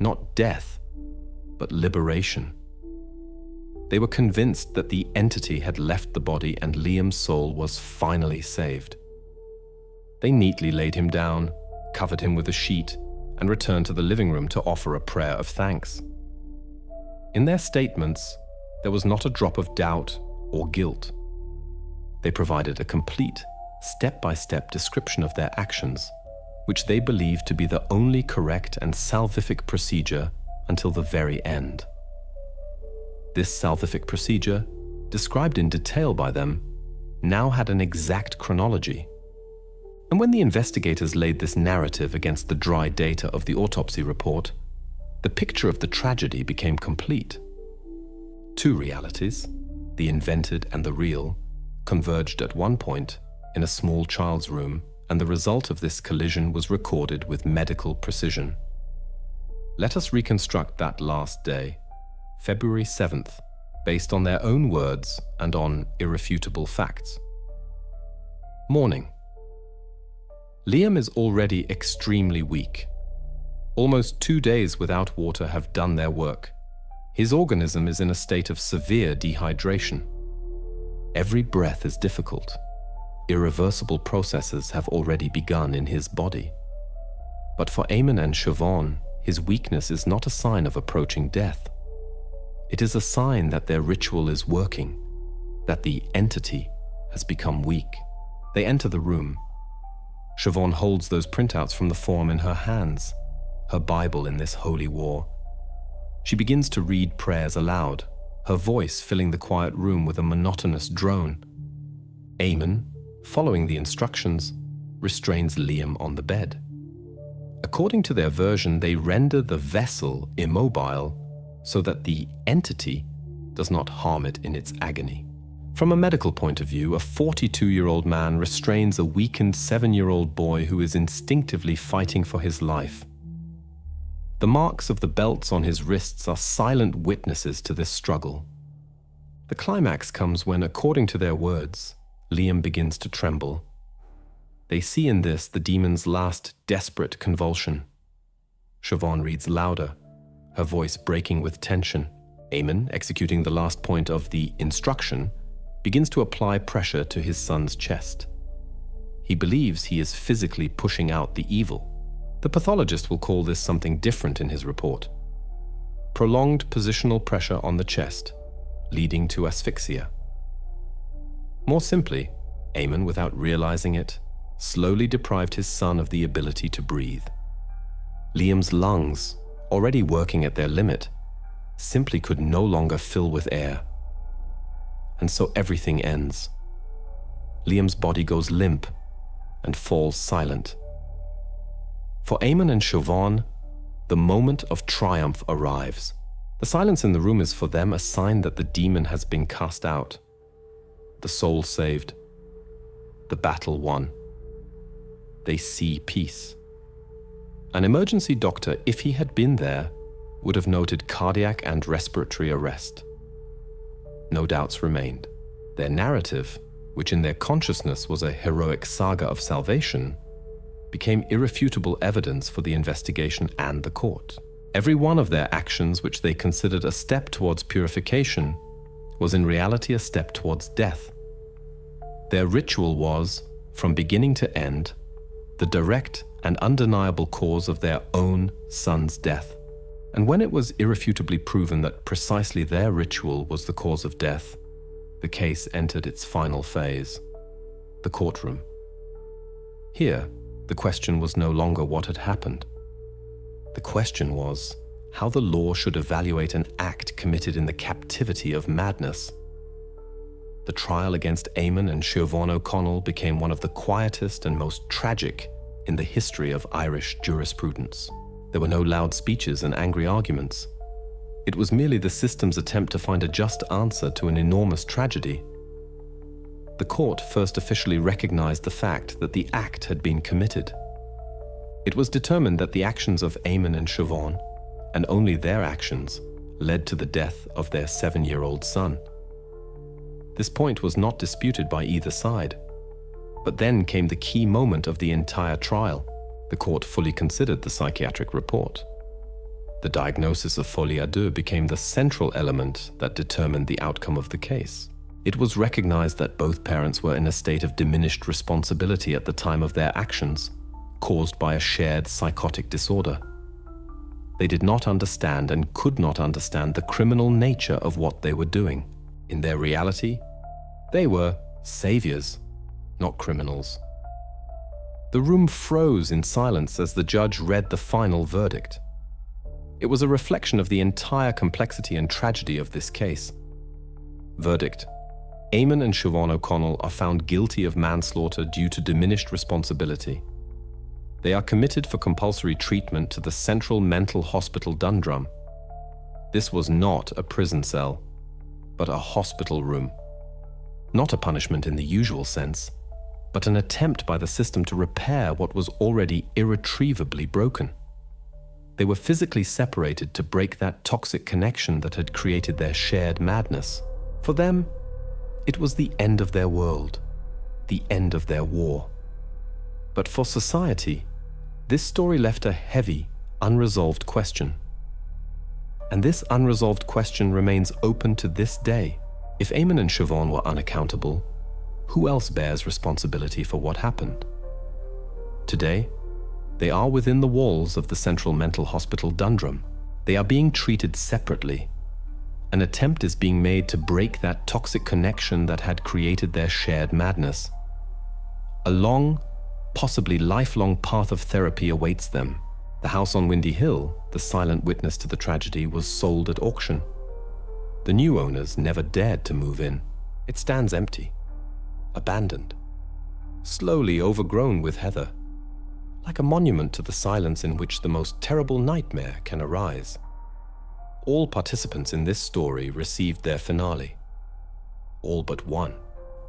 Not death, but liberation. They were convinced that the entity had left the body and Liam's soul was finally saved. They neatly laid him down, covered him with a sheet, and returned to the living room to offer a prayer of thanks. In their statements, there was not a drop of doubt or guilt. They provided a complete, step-by-step description of their actions, which they believed to be the only correct and salvific procedure until the very end. This salvific procedure, described in detail by them, now had an exact chronology. And when the investigators laid this narrative against the dry data of the autopsy report, the picture of the tragedy became complete. Two realities, the invented and the real, converged at one point in a small child's room, and the result of this collision was recorded with medical precision. Let us reconstruct that last day, February 7th, based on their own words and on irrefutable facts. Morning. Liam is already extremely weak. Almost 2 days without water have done their work. His organism is in a state of severe dehydration. Every breath is difficult. Irreversible processes have already begun in his body. But for Eamon and Siobhan, his weakness is not a sign of approaching death. It is a sign that their ritual is working, that the entity has become weak. They enter the room. Siobhan holds those printouts from the forum in her hands, her Bible in this holy war. She begins to read prayers aloud, her voice filling the quiet room with a monotonous drone. Eamon, following the instructions, restrains Liam on the bed. According to their version, they render the vessel immobile so that the entity does not harm it in its agony. From a medical point of view, a 42-year-old man restrains a weakened 7-year-old boy who is instinctively fighting for his life. The marks of the belts on his wrists are silent witnesses to this struggle. The climax comes when, according to their words, Liam begins to tremble. They see in this the demon's last desperate convulsion. Siobhan reads louder, her voice breaking with tension. Eamon, executing the last point of the instruction, begins to apply pressure to his son's chest. He believes he is physically pushing out the evil. The pathologist will call this something different in his report. Prolonged positional pressure on the chest, leading to asphyxia. More simply, Eamon, without realizing it, slowly deprived his son of the ability to breathe. Liam's lungs, already working at their limit, simply could no longer fill with air. And so everything ends. Liam's body goes limp and falls silent. For Eamon and Siobhan, the moment of triumph arrives. The silence in the room is for them a sign that the demon has been cast out, the soul saved, the battle won. They see peace. An emergency doctor, if he had been there, would have noted cardiac and respiratory arrest. No doubts remained. Their narrative, which in their consciousness was a heroic saga of salvation, became irrefutable evidence for the investigation and the court. Every one of their actions, which they considered a step towards purification, was in reality a step towards death. Their ritual was, from beginning to end, the direct and undeniable cause of their own son's death. And when it was irrefutably proven that precisely their ritual was the cause of death, the case entered its final phase, the courtroom. Here, the question was no longer what had happened. The question was how the law should evaluate an act committed in the captivity of madness. The trial against Eamon and Siobhan O'Connell became one of the quietest and most tragic in the history of Irish jurisprudence. There were no loud speeches and angry arguments. It was merely the system's attempt to find a just answer to an enormous tragedy. The court first officially recognized the fact that the act had been committed. It was determined that the actions of Eamon and Siobhan, and only their actions, led to the death of their 7-year-old son. This point was not disputed by either side. But then came the key moment of the entire trial. The court fully considered the psychiatric report. The diagnosis of folie à deux became the central element that determined the outcome of the case. It was recognized that both parents were in a state of diminished responsibility at the time of their actions, caused by a shared psychotic disorder. They did not understand and could not understand the criminal nature of what they were doing. In their reality, they were saviors, not criminals. The room froze in silence as the judge read the final verdict. It was a reflection of the entire complexity and tragedy of this case. Verdict: Eamon and Siobhan O'Connell are found guilty of manslaughter due to diminished responsibility. They are committed for compulsory treatment to the Central Mental Hospital Dundrum. This was not a prison cell, but a hospital room. Not a punishment in the usual sense, but an attempt by the system to repair what was already irretrievably broken. They were physically separated to break that toxic connection that had created their shared madness. For them, it was the end of their world, the end of their war. But for society, this story left a heavy, unresolved question. And this unresolved question remains open to this day. If Eamon and Siobhan were unaccountable, who else bears responsibility for what happened? Today, they are within the walls of the Central Mental Hospital Dundrum. They are being treated separately. An attempt is being made to break that toxic connection that had created their shared madness. A long, possibly lifelong path of therapy awaits them. The house on Windy Hill, the silent witness to the tragedy, was sold at auction. The new owners never dared to move in. It stands empty, abandoned, slowly overgrown with heather, like a monument to the silence in which the most terrible nightmare can arise. All participants in this story received their finale. All but one.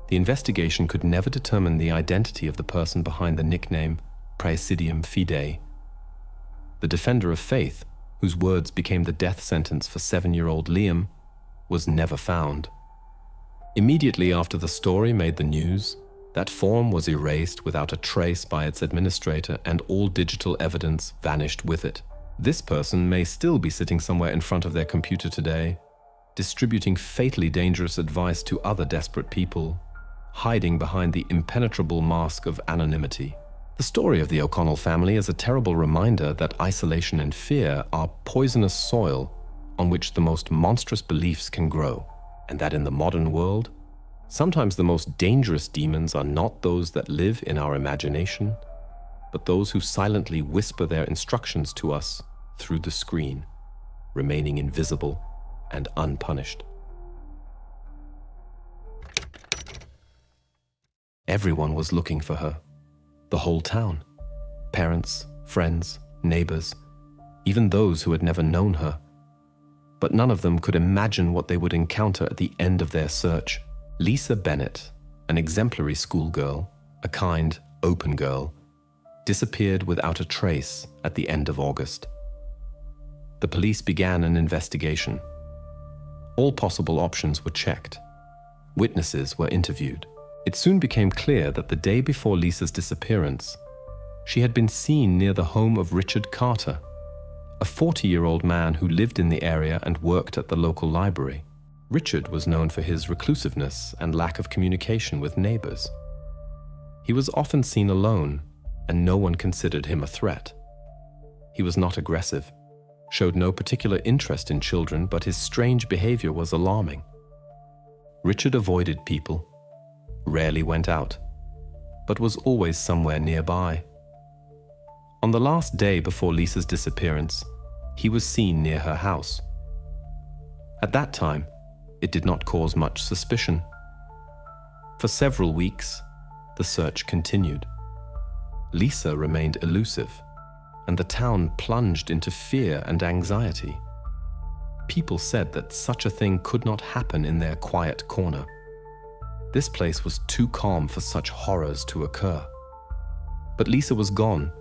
The investigation could never determine the identity of the person behind the nickname Praesidium Fidei. The defender of faith, whose words became the death sentence for 7-year-old Liam, was never found. Immediately after the story made the news, that form was erased without a trace by its administrator, and all digital evidence vanished with it. This person may still be sitting somewhere in front of their computer today, distributing fatally dangerous advice to other desperate people, hiding behind the impenetrable mask of anonymity. The story of the O'Connell family is a terrible reminder that isolation and fear are poisonous soil on which the most monstrous beliefs can grow, and that in the modern world, sometimes the most dangerous demons are not those that live in our imagination, but those who silently whisper their instructions to us through the screen, remaining invisible and unpunished. Everyone was looking for her. The whole town. Parents, friends, neighbors, even those who had never known her. But none of them could imagine what they would encounter at the end of their search. Lisa Bennett, an exemplary schoolgirl, a kind, open girl, disappeared without a trace at the end of August. The police began an investigation. All possible options were checked. Witnesses were interviewed. It soon became clear that the day before Lisa's disappearance, she had been seen near the home of Richard Carter, a 40-year-old man who lived in the area and worked at the local library. Richard was known for his reclusiveness and lack of communication with neighbors. He was often seen alone, and no one considered him a threat. He was not aggressive, showed no particular interest in children, but his strange behavior was alarming. Richard avoided people, rarely went out, but was always somewhere nearby. On the last day before Lisa's disappearance, he was seen near her house. At that time, it did not cause much suspicion. For several weeks, the search continued. Lisa remained elusive, and the town plunged into fear and anxiety. People said that such a thing could not happen in their quiet corner. This place was too calm for such horrors to occur. But Lisa was gone,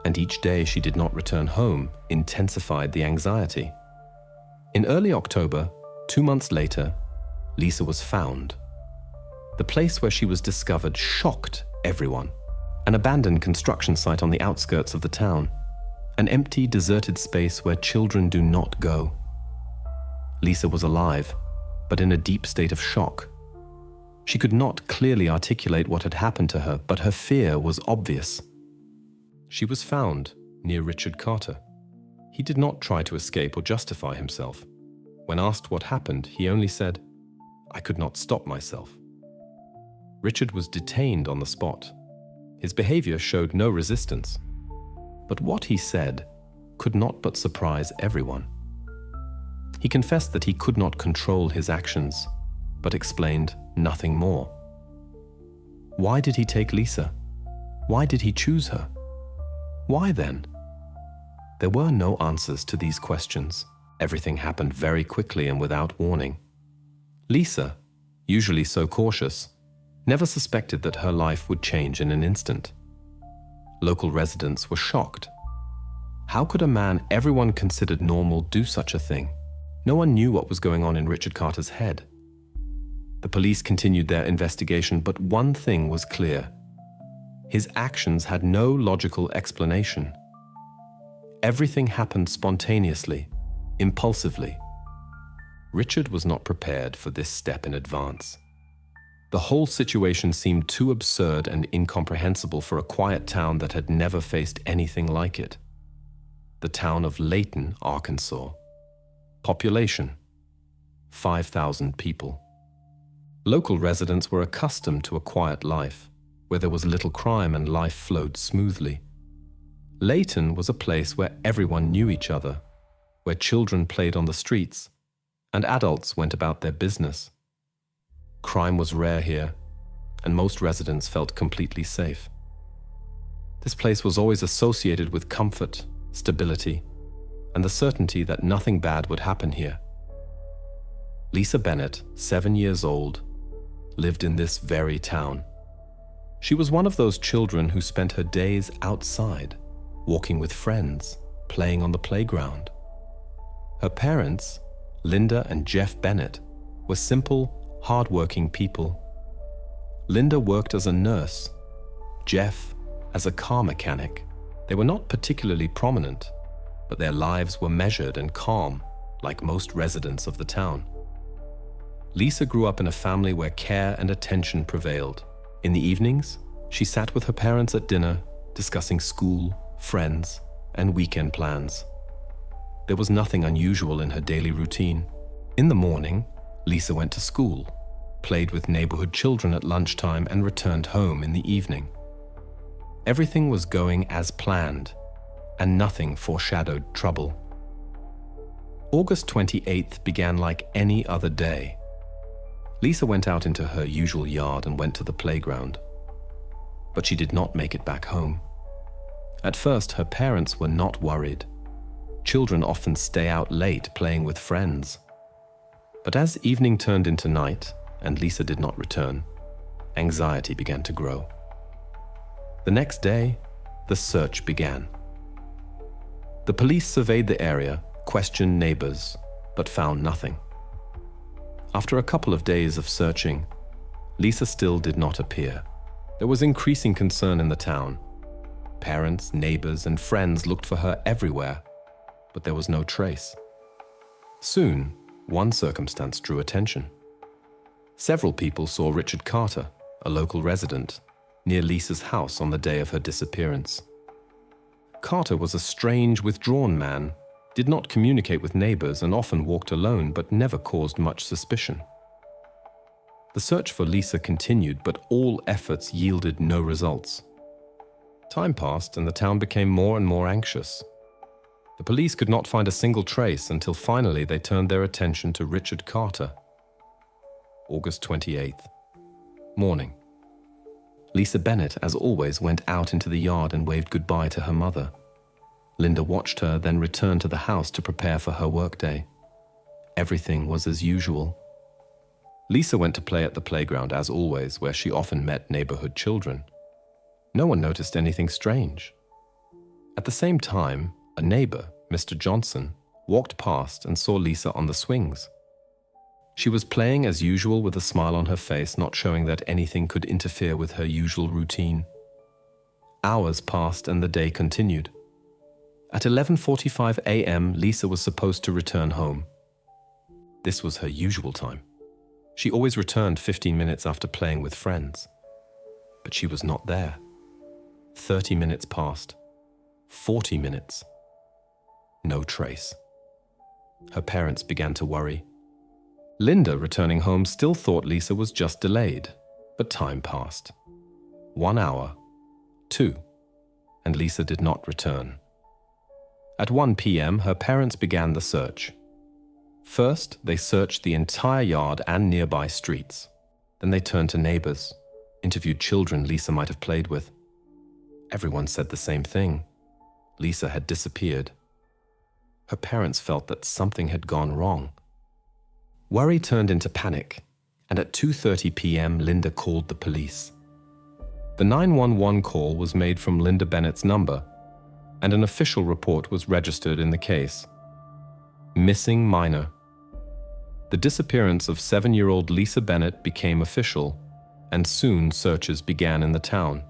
and each day she did not return home intensified the anxiety. In early October, 2 months later, Lisa was found. The place where she was discovered shocked everyone. An abandoned construction site on the outskirts of the town. An empty, deserted space where children do not go. Lisa was alive, but in a deep state of shock. She could not clearly articulate what had happened to her, but her fear was obvious. She was found near Richard Carter. He did not try to escape or justify himself. When asked what happened, he only said, "I could not stop myself." Richard was detained on the spot. His behavior showed no resistance. But what he said could not but surprise everyone. He confessed that he could not control his actions, but explained nothing more. Why did he take Lisa? Why did he choose her? Why then? There were no answers to these questions. Everything happened very quickly and without warning. Lisa, usually so cautious, never suspected that her life would change in an instant. Local residents were shocked. How could a man everyone considered normal do such a thing? No one knew what was going on in Richard Carter's head. The police continued their investigation, but one thing was clear. His actions had no logical explanation. Everything happened spontaneously, impulsively. Richard was not prepared for this step in advance. The whole situation seemed too absurd and incomprehensible for a quiet town that had never faced anything like it. The town of Layton, Arkansas. Population: 5,000 people. Local residents were accustomed to a quiet life, where there was little crime and life flowed smoothly. Layton was a place where everyone knew each other, where children played on the streets, and adults went about their business. Crime was rare here, and most residents felt completely safe. This place was always associated with comfort, stability, and the certainty that nothing bad would happen here. Lisa Bennett, 7 years old, lived in this very town. She was one of those children who spent her days outside, walking with friends, playing on the playground. Her parents, Linda and Jeff Bennett, were simple, hard-working people. Linda worked as a nurse, Jeff as a car mechanic. They were not particularly prominent, but their lives were measured and calm, like most residents of the town. Lisa grew up in a family where care and attention prevailed. In the evenings, she sat with her parents at dinner, discussing school, friends, and weekend plans. There was nothing unusual in her daily routine. In the morning, Lisa went to school, played with neighborhood children at lunchtime, and returned home in the evening. Everything was going as planned, and nothing foreshadowed trouble. August 28th began like any other day. Lisa went out into her usual yard and went to the playground. But she did not make it back home. At first, her parents were not worried. Children often stay out late playing with friends. But as evening turned into night and Lisa did not return, anxiety began to grow. The next day, the search began. The police surveyed the area, questioned neighbors, but found nothing. After a couple of days of searching, Lisa still did not appear. There was increasing concern in the town. Parents, neighbors, and friends looked for her everywhere, but there was no trace. Soon, one circumstance drew attention. Several people saw Richard Carter, a local resident, near Lisa's house on the day of her disappearance. Carter was a strange, withdrawn man, did not communicate with neighbors, and often walked alone, but never caused much suspicion. The search for Lisa continued, but all efforts yielded no results. Time passed and the town became more and more anxious. The police could not find a single trace until finally they turned their attention to Richard Carter. August 28th. Morning. Lisa Bennett, as always, went out into the yard and waved goodbye to her mother. Linda watched her, then returned to the house to prepare for her workday. Everything was as usual. Lisa went to play at the playground, as always, where she often met neighborhood children. No one noticed anything strange. At the same time, a neighbor, Mr. Johnson, walked past and saw Lisa on the swings. She was playing as usual with a smile on her face, not showing that anything could interfere with her usual routine. Hours passed and the day continued. At 11:45 a.m., Lisa was supposed to return home. This was her usual time. She always returned 15 minutes after playing with friends. But she was not there. 30 minutes passed. 40 minutes. No trace. Her parents began to worry. Linda, returning home, still thought Lisa was just delayed, but time passed. 1 hour, 2, and Lisa did not return. At 1 p.m., her parents began the search. First, they searched the entire yard and nearby streets. Then they turned to neighbors, interviewed children Lisa might have played with. Everyone said the same thing. Lisa had disappeared. Her parents felt that something had gone wrong. Worry turned into panic, and at 2:30 p.m. Linda called the police. The 911 call was made from Linda Bennett's number, and an official report was registered in the case. Missing minor. The disappearance of 7-year-old Lisa Bennett became official, and soon searches began in the town.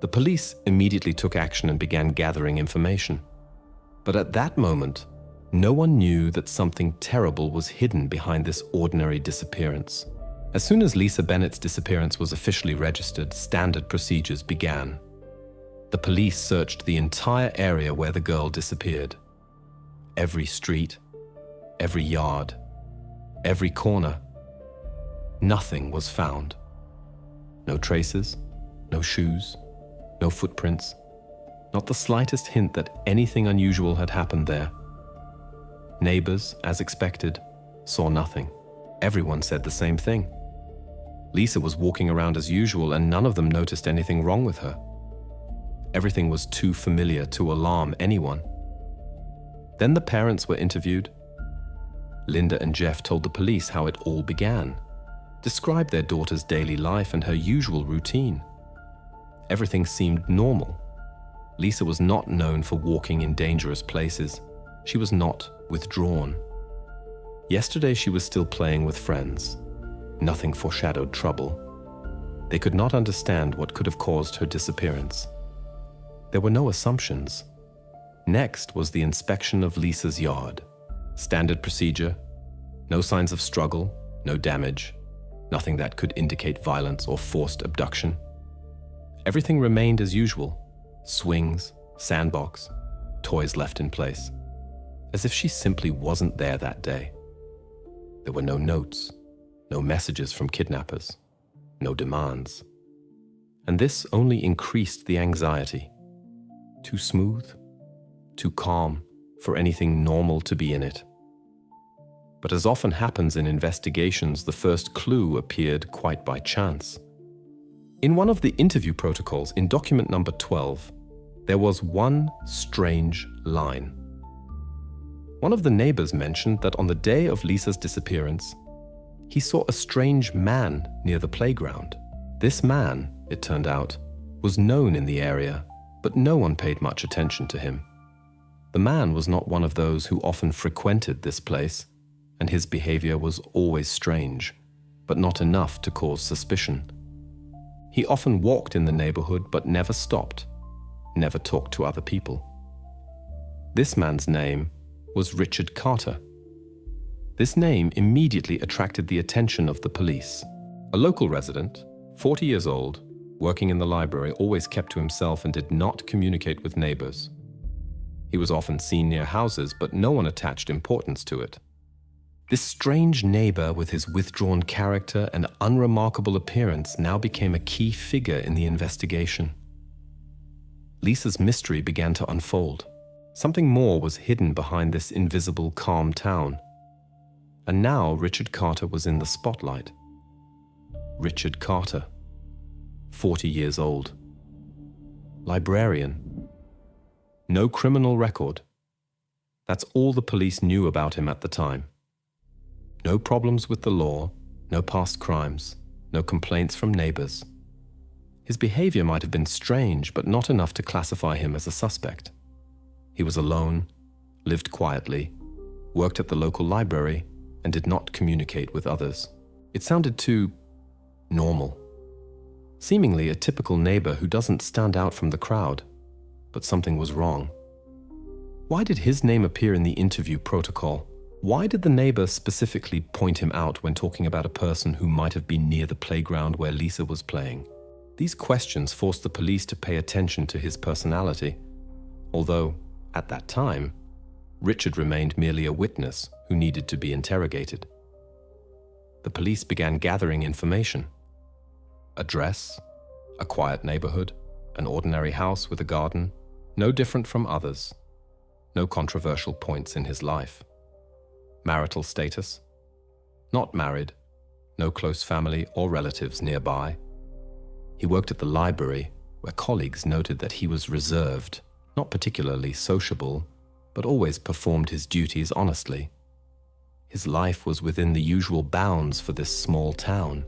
The police immediately took action and began gathering information. But at that moment, no one knew that something terrible was hidden behind this ordinary disappearance. As soon as Lisa Bennett's disappearance was officially registered, standard procedures began. The police searched the entire area where the girl disappeared. Every street, every yard, every corner. Nothing was found. No traces, no shoes, no footprints, not the slightest hint that anything unusual had happened there. Neighbors, as expected, saw nothing. Everyone said the same thing. Lisa was walking around as usual and none of them noticed anything wrong with her. Everything was too familiar to alarm anyone. Then the parents were interviewed. Linda and Jeff told the police how it all began, described their daughter's daily life and her usual routine. Everything seemed normal. Lisa was not known for walking in dangerous places. She was not withdrawn. Yesterday she was still playing with friends. Nothing foreshadowed trouble. They could not understand what could have caused her disappearance. There were no assumptions. Next was the inspection of Lisa's yard. Standard procedure. No signs of struggle, no damage, nothing that could indicate violence or forced abduction. Everything remained as usual. swings, sandbox, toys left in place, as if she simply wasn't there that day. There were no notes, no messages from kidnappers, no demands. And this only increased the anxiety. Too smooth, too calm for anything normal to be in it. But as often happens in investigations, the first clue appeared quite by chance. In one of the interview protocols, in document number 12, there was one strange line. One of the neighbors mentioned that on the day of Lisa's disappearance, he saw a strange man near the playground. This man, it turned out, was known in the area, but no one paid much attention to him. The man was not one of those who often frequented this place, and his behavior was always strange, but not enough to cause suspicion. He often walked in the neighborhood but never stopped, never talked to other people. This man's name was Richard Carter. This name immediately attracted the attention of the police. A local resident, 40 years old, working in the library, always kept to himself and did not communicate with neighbors. He was often seen near houses, but no one attached importance to it. This strange neighbor with his withdrawn character and unremarkable appearance now became a key figure in the investigation. Lisa's mystery began to unfold. Something more was hidden behind this invisible, calm town. And now Richard Carter was in the spotlight. Richard Carter, 40 years old. Librarian. No criminal record. That's all the police knew about him at the time. No problems with the law, no past crimes, no complaints from neighbors. His behavior might have been strange, but not enough to classify him as a suspect. He was alone, lived quietly, worked at the local library, and did not communicate with others. It sounded too normal. Seemingly a typical neighbor who doesn't stand out from the crowd, but something was wrong. Why did his name appear in the interview protocol? Why did the neighbor specifically point him out when talking about a person who might have been near the playground where Lisa was playing? These questions forced the police to pay attention to his personality, although, at that time, Richard remained merely a witness who needed to be interrogated. The police began gathering information. Address, a quiet neighborhood, an ordinary house with a garden, no different from others. No controversial points in his life. Marital status, not married, no close family or relatives nearby. He worked at the library, where colleagues noted that he was reserved, not particularly sociable, but always performed his duties honestly. His life was within the usual bounds for this small town.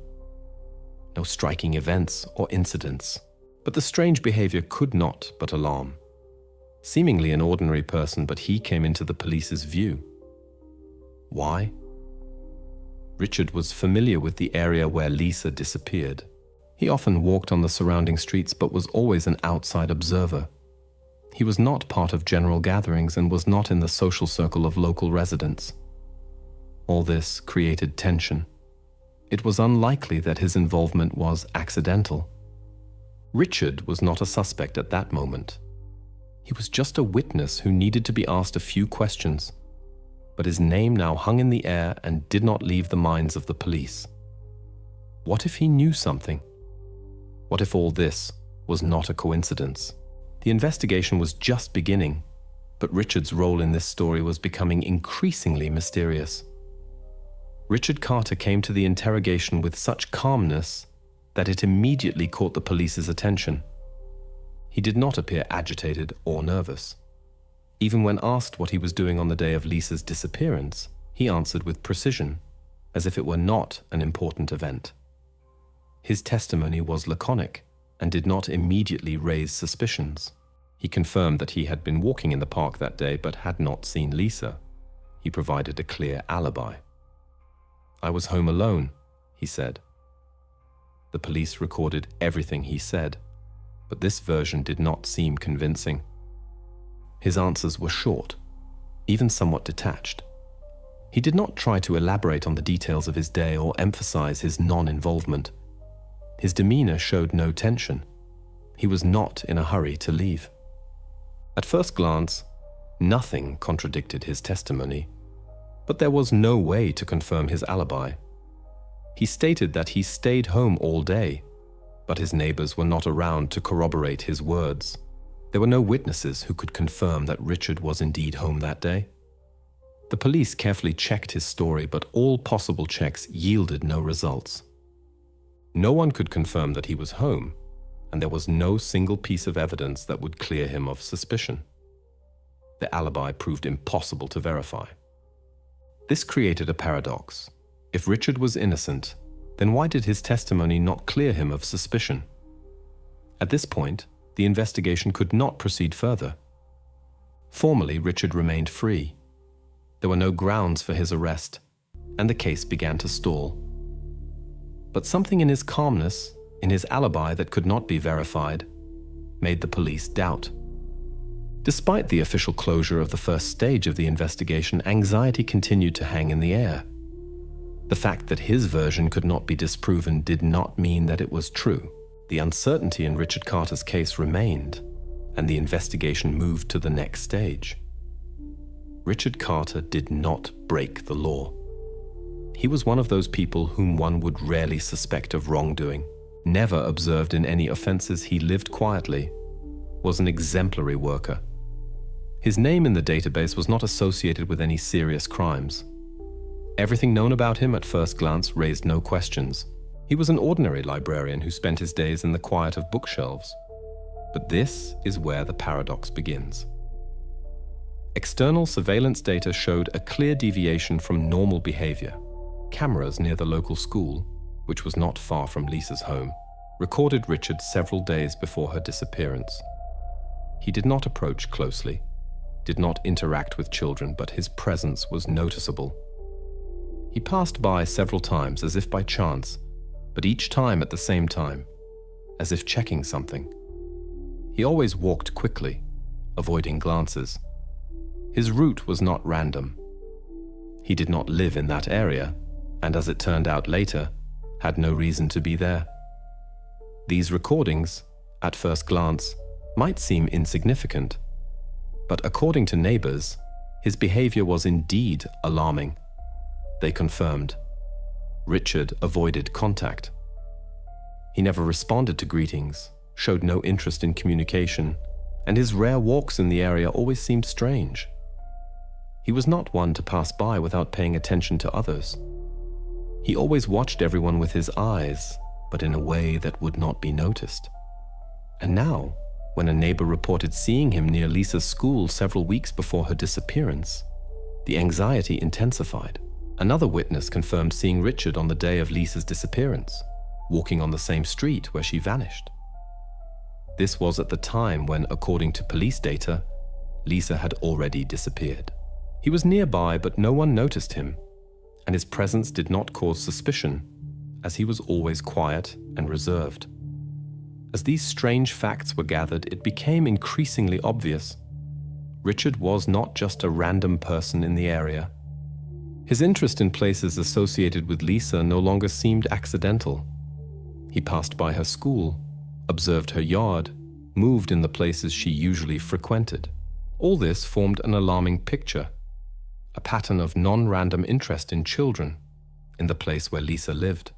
No striking events or incidents, but the strange behavior could not but alarm. Seemingly an ordinary person, but he came into the police's view. Why? Richard was familiar with the area where Lisa disappeared. He often walked on the surrounding streets, but was always an outside observer. He was not part of general gatherings and was not in the social circle of local residents. All this created tension. It was unlikely that his involvement was accidental. Richard was not a suspect at that moment. He was just a witness who needed to be asked a few questions, but his name now hung in the air and did not leave the minds of the police. What if he knew something? What if all this was not a coincidence? The investigation was just beginning, but Richard's role in this story was becoming increasingly mysterious. Richard Carter came to the interrogation with such calmness that it immediately caught the police's attention. He did not appear agitated or nervous. Even when asked what he was doing on the day of Lisa's disappearance, he answered with precision, as if it were not an important event. His testimony was laconic and did not immediately raise suspicions. He confirmed that he had been walking in the park that day but had not seen Lisa. He provided a clear alibi. "I was home alone," he said. The police recorded everything he said, but this version did not seem convincing. His answers were short, even somewhat detached. He did not try to elaborate on the details of his day or emphasize his non-involvement. His demeanor showed no tension. He was not in a hurry to leave. At first glance, nothing contradicted his testimony, but there was no way to confirm his alibi. He stated that he stayed home all day, but his neighbors were not around to corroborate his words. There were no witnesses who could confirm that Richard was indeed home that day. The police carefully checked his story, but all possible checks yielded no results. No one could confirm that he was home, and there was no single piece of evidence that would clear him of suspicion. The alibi proved impossible to verify. This created a paradox. If Richard was innocent, then why did his testimony not clear him of suspicion? At this point, the investigation could not proceed further. Formally, Richard remained free. There were no grounds for his arrest, and the case began to stall. But something in his calmness, in his alibi that could not be verified, made the police doubt. Despite the official closure of the first stage of the investigation, anxiety continued to hang in the air. The fact that his version could not be disproven did not mean that it was true. The uncertainty in Richard Carter's case remained, and the investigation moved to the next stage. Richard Carter did not break the law. He was one of those people whom one would rarely suspect of wrongdoing. Never observed in any offenses, he lived quietly, was an exemplary worker. His name in the database was not associated with any serious crimes. Everything known about him at first glance raised no questions. He was an ordinary librarian who spent his days in the quiet of bookshelves. But this is where the paradox begins. External surveillance data showed a clear deviation from normal behavior. Cameras near the local school, which was not far from Lisa's home, recorded Richard several days before her disappearance. He did not approach closely, did not interact with children, but his presence was noticeable. He passed by several times as if by chance, but each time at the same time, as if checking something. He always walked quickly, avoiding glances. His route was not random. He did not live in that area, and as it turned out later, had no reason to be there. These recordings, at first glance, might seem insignificant, but according to neighbors, his behavior was indeed alarming. They confirmed. Richard avoided contact. He never responded to greetings, showed no interest in communication, and his rare walks in the area always seemed strange. He was not one to pass by without paying attention to others. He always watched everyone with his eyes, but in a way that would not be noticed. And now, when a neighbor reported seeing him near Lisa's school several weeks before her disappearance, the anxiety intensified. Another witness confirmed seeing Richard on the day of Lisa's disappearance, walking on the same street where she vanished. This was at the time when, according to police data, Lisa had already disappeared. He was nearby, but no one noticed him, and his presence did not cause suspicion, as he was always quiet and reserved. As these strange facts were gathered, it became increasingly obvious. Richard was not just a random person in the area. His interest in places associated with Lisa no longer seemed accidental. He passed by her school, observed her yard, moved in the places she usually frequented. All this formed an alarming picture, a pattern of non-random interest in children, in the place where Lisa lived.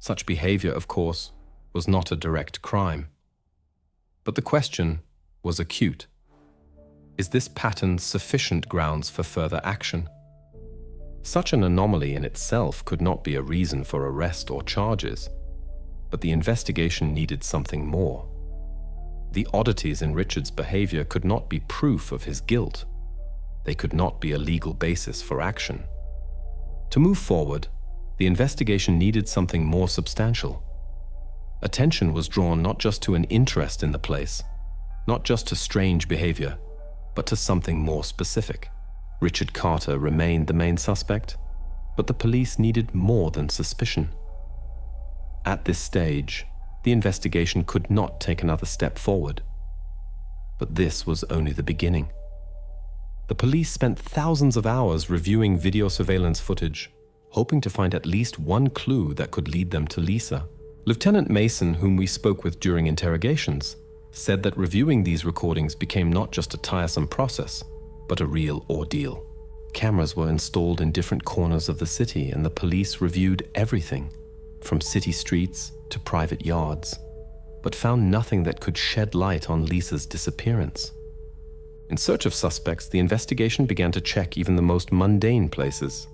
Such behavior, of course, was not a direct crime. But the question was acute. Is this pattern sufficient grounds for further action? Such an anomaly in itself could not be a reason for arrest or charges, but the investigation needed something more. The oddities in Richard's behavior could not be proof of his guilt. They could not be a legal basis for action. To move forward, the investigation needed something more substantial. Attention was drawn not just to an interest in the place, not just to strange behavior, but to something more specific. Richard Carter remained the main suspect, but the police needed more than suspicion. At this stage, the investigation could not take another step forward. But this was only the beginning. The police spent thousands of hours reviewing video surveillance footage, hoping to find at least one clue that could lead them to Lisa. Lieutenant Mason, whom we spoke with during interrogations, said that reviewing these recordings became not just a tiresome process, but a real ordeal. Cameras were installed in different corners of the city, and the police reviewed everything, from city streets to private yards, but found nothing that could shed light on Lisa's disappearance. In search of suspects, the investigation began to check even the most mundane places,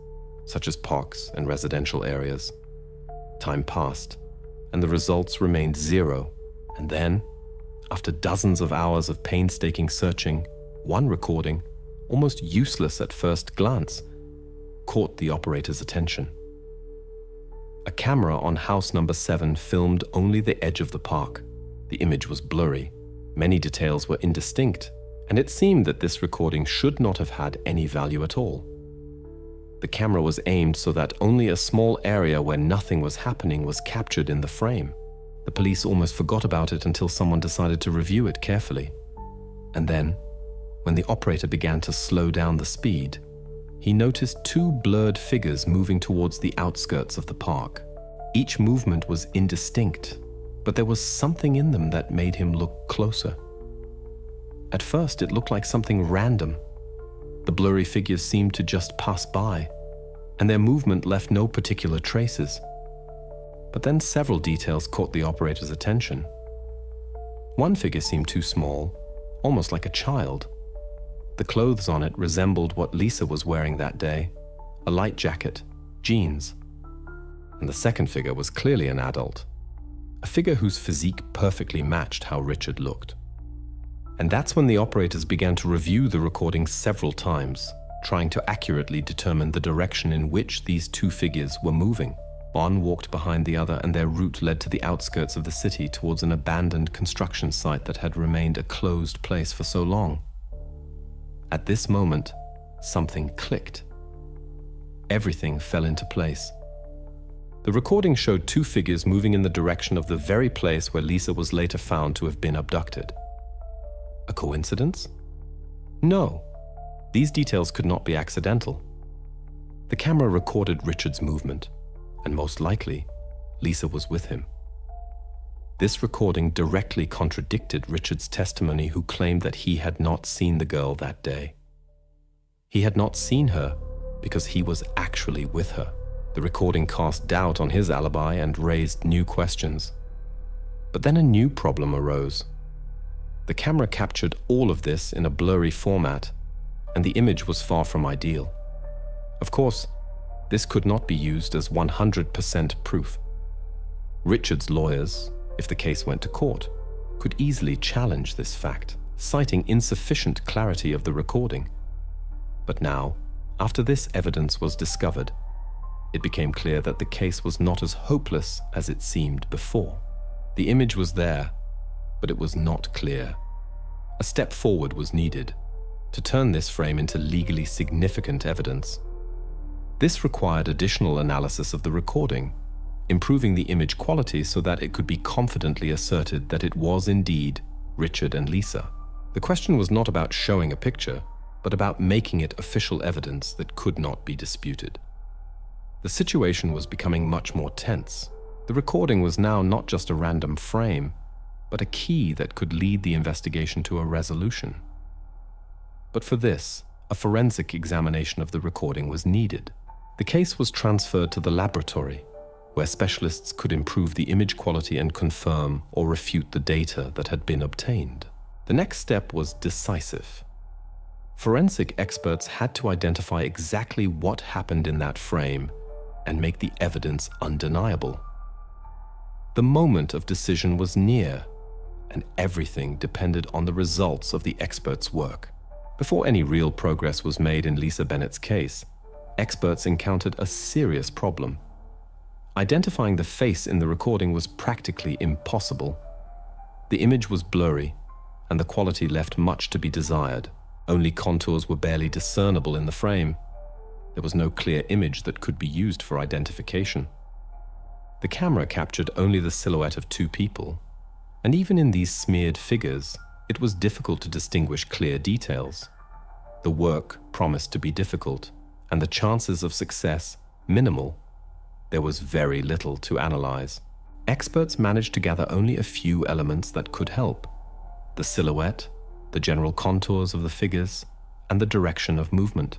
such as parks and residential areas. Time passed, and the results remained zero. And then, after dozens of hours of painstaking searching, one recording, almost useless at first glance, caught the operator's attention. A camera on house number 7 filmed only the edge of the park. The image was blurry, many details were indistinct, and it seemed that this recording should not have had any value at all. The camera was aimed so that only a small area where nothing was happening was captured in the frame. The police almost forgot about it until someone decided to review it carefully. And then, when the operator began to slow down the speed, he noticed 2 blurred figures moving towards the outskirts of the park. Each movement was indistinct, but there was something in them that made him look closer. At first, it looked like something random. The blurry figures seemed to just pass by, and their movement left no particular traces. But then several details caught the operator's attention. One figure seemed too small, almost like a child. The clothes on it resembled what Lisa was wearing that day, a light jacket, jeans. And the second figure was clearly an adult, a figure whose physique perfectly matched how Richard looked. And that's when the operators began to review the recording several times, trying to accurately determine the direction in which these 2 figures were moving. One walked behind the other, and their route led to the outskirts of the city towards an abandoned construction site that had remained a closed place for so long. At this moment, something clicked. Everything fell into place. The recording showed 2 figures moving in the direction of the very place where Lisa was later found to have been abducted. A coincidence? No. These details could not be accidental. The camera recorded Richard's movement, and most likely, Lisa was with him. This recording directly contradicted Richard's testimony, who claimed that he had not seen the girl that day. He had not seen her because he was actually with her. The recording cast doubt on his alibi and raised new questions. But then a new problem arose. The camera captured all of this in a blurry format, and the image was far from ideal. Of course, this could not be used as 100% proof. Richard's lawyers, if the case went to court, could easily challenge this fact, citing insufficient clarity of the recording. But now, after this evidence was discovered, it became clear that the case was not as hopeless as it seemed before. The image was there, but it was not clear. A step forward was needed to turn this frame into legally significant evidence. This required additional analysis of the recording, improving the image quality so that it could be confidently asserted that it was indeed Richard and Lisa. The question was not about showing a picture, but about making it official evidence that could not be disputed. The situation was becoming much more tense. The recording was now not just a random frame, but a key that could lead the investigation to a resolution. But for this, a forensic examination of the recording was needed. The case was transferred to the laboratory, where specialists could improve the image quality and confirm or refute the data that had been obtained. The next step was decisive. Forensic experts had to identify exactly what happened in that frame and make the evidence undeniable. The moment of decision was near, and everything depended on the results of the experts' work. Before any real progress was made in Lisa Bennett's case, experts encountered a serious problem. Identifying the face in the recording was practically impossible. The image was blurry, and the quality left much to be desired. Only contours were barely discernible in the frame. There was no clear image that could be used for identification. The camera captured only the silhouette of 2 people, and even in these smeared figures, it was difficult to distinguish clear details. The work promised to be difficult, and the chances of success minimal. There was very little to analyze. experts managed to gather only a few elements that could help: the silhouette, the general contours of the figures, and the direction of movement.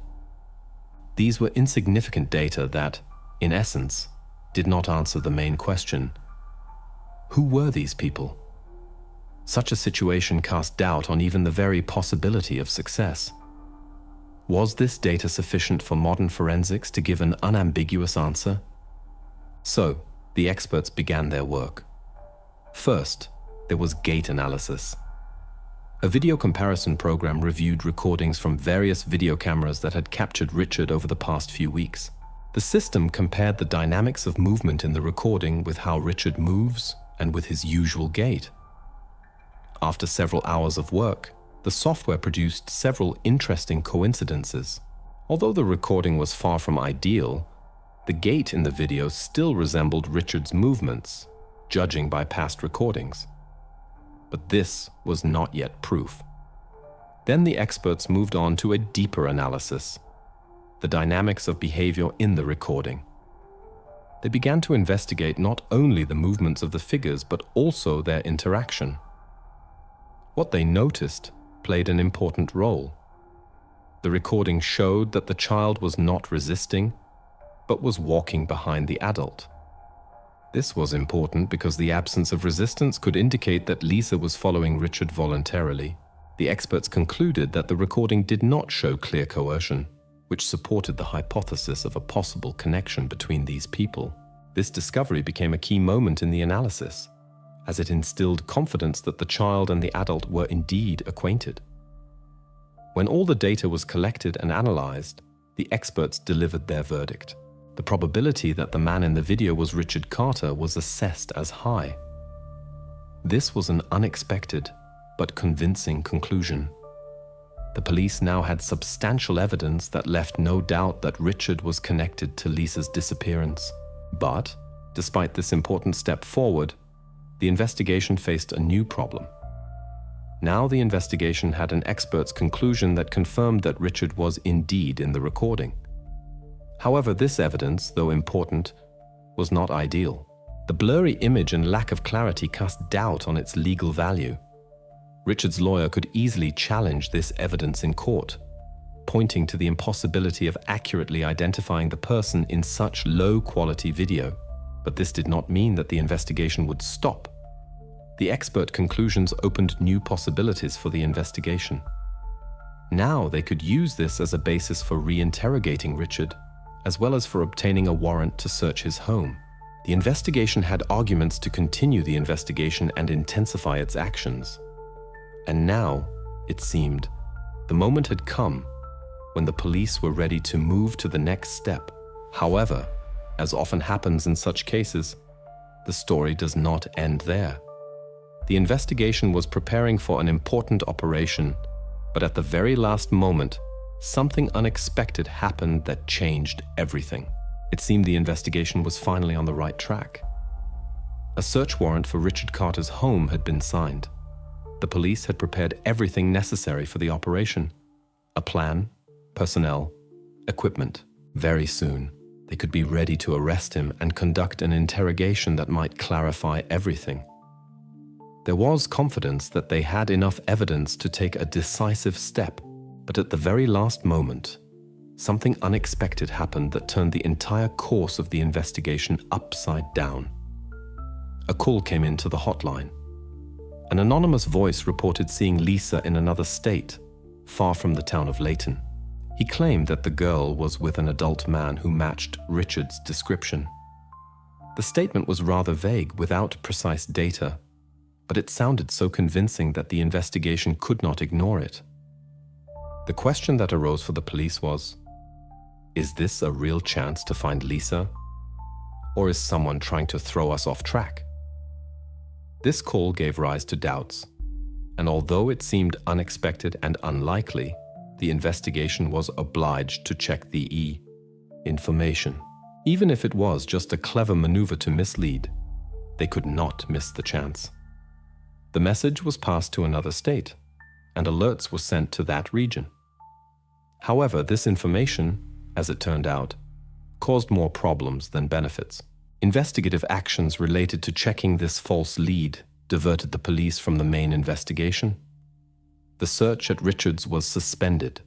These were insignificant data that, in essence, did not answer the main question: who were these people? Such a situation cast doubt on even the very possibility of success. Was this data sufficient for modern forensics to give an unambiguous answer? So, the experts began their work. First, there was gait analysis. A video comparison program reviewed recordings from various video cameras that had captured Richard over the past few weeks. The system compared the dynamics of movement in the recording with how Richard moves and with his usual gait. After several hours of work, the software produced several interesting coincidences. Although the recording was far from ideal, the gait in the video still resembled Richard's movements, judging by past recordings. But this was not yet proof. Then the experts moved on to a deeper analysis: the dynamics of behavior in the recording. They began to investigate not only the movements of the figures, but also their interaction. What they noticed played an important role. The recording showed that the child was not resisting, but was walking behind the adult. This was important because the absence of resistance could indicate that Lisa was following Richard voluntarily. The experts concluded that the recording did not show clear coercion, which supported the hypothesis of a possible connection between these people. This discovery became a key moment in the analysis, as it instilled confidence that the child and the adult were indeed acquainted. When all the data was collected and analyzed, the experts delivered their verdict. The probability that the man in the video was Richard Carter was assessed as high. This was an unexpected but convincing conclusion. The police now had substantial evidence that left no doubt that Richard was connected to Lisa's disappearance. But, despite this important step forward, the investigation faced a new problem. Now the investigation had an expert's conclusion that confirmed that Richard was indeed in the recording. However, this evidence, though important, was not ideal. The blurry image and lack of clarity cast doubt on its legal value. Richard's lawyer could easily challenge this evidence in court, pointing to the impossibility of accurately identifying the person in such low-quality video. But this did not mean that the investigation would stop. The expert conclusions opened new possibilities for the investigation. Now they could use this as a basis for re-interrogating Richard, as well as for obtaining a warrant to search his home. The investigation had arguments to continue the investigation and intensify its actions. And now, it seemed, the moment had come when the police were ready to move to the next step. However, as often happens in such cases, the story does not end there. The investigation was preparing for an important operation, but at the very last moment, something unexpected happened that changed everything. It seemed the investigation was finally on the right track. A search warrant for Richard Carter's home had been signed. The police had prepared everything necessary for the operation: a plan, personnel, equipment. Very soon, they could be ready to arrest him and conduct an interrogation that might clarify everything. There was confidence that they had enough evidence to take a decisive step, but at the very last moment, something unexpected happened that turned the entire course of the investigation upside down. A call came into the hotline. An anonymous voice reported seeing Lisa in another state, far from the town of Layton. He claimed that the girl was with an adult man who matched Richard's description. The statement was rather vague, without precise data, but it sounded so convincing that the investigation could not ignore it. The question that arose for the police was, is this a real chance to find Lisa? Or is someone trying to throw us off track? This call gave rise to doubts, and although it seemed unexpected and unlikely, the investigation was obliged to check the information. Even if it was just a clever maneuver to mislead, they could not miss the chance. The message was passed to another state, and alerts were sent to that region. However, this information, as it turned out, caused more problems than benefits. Investigative actions related to checking this false lead diverted the police from the main investigation. The search at Richard's was suspended,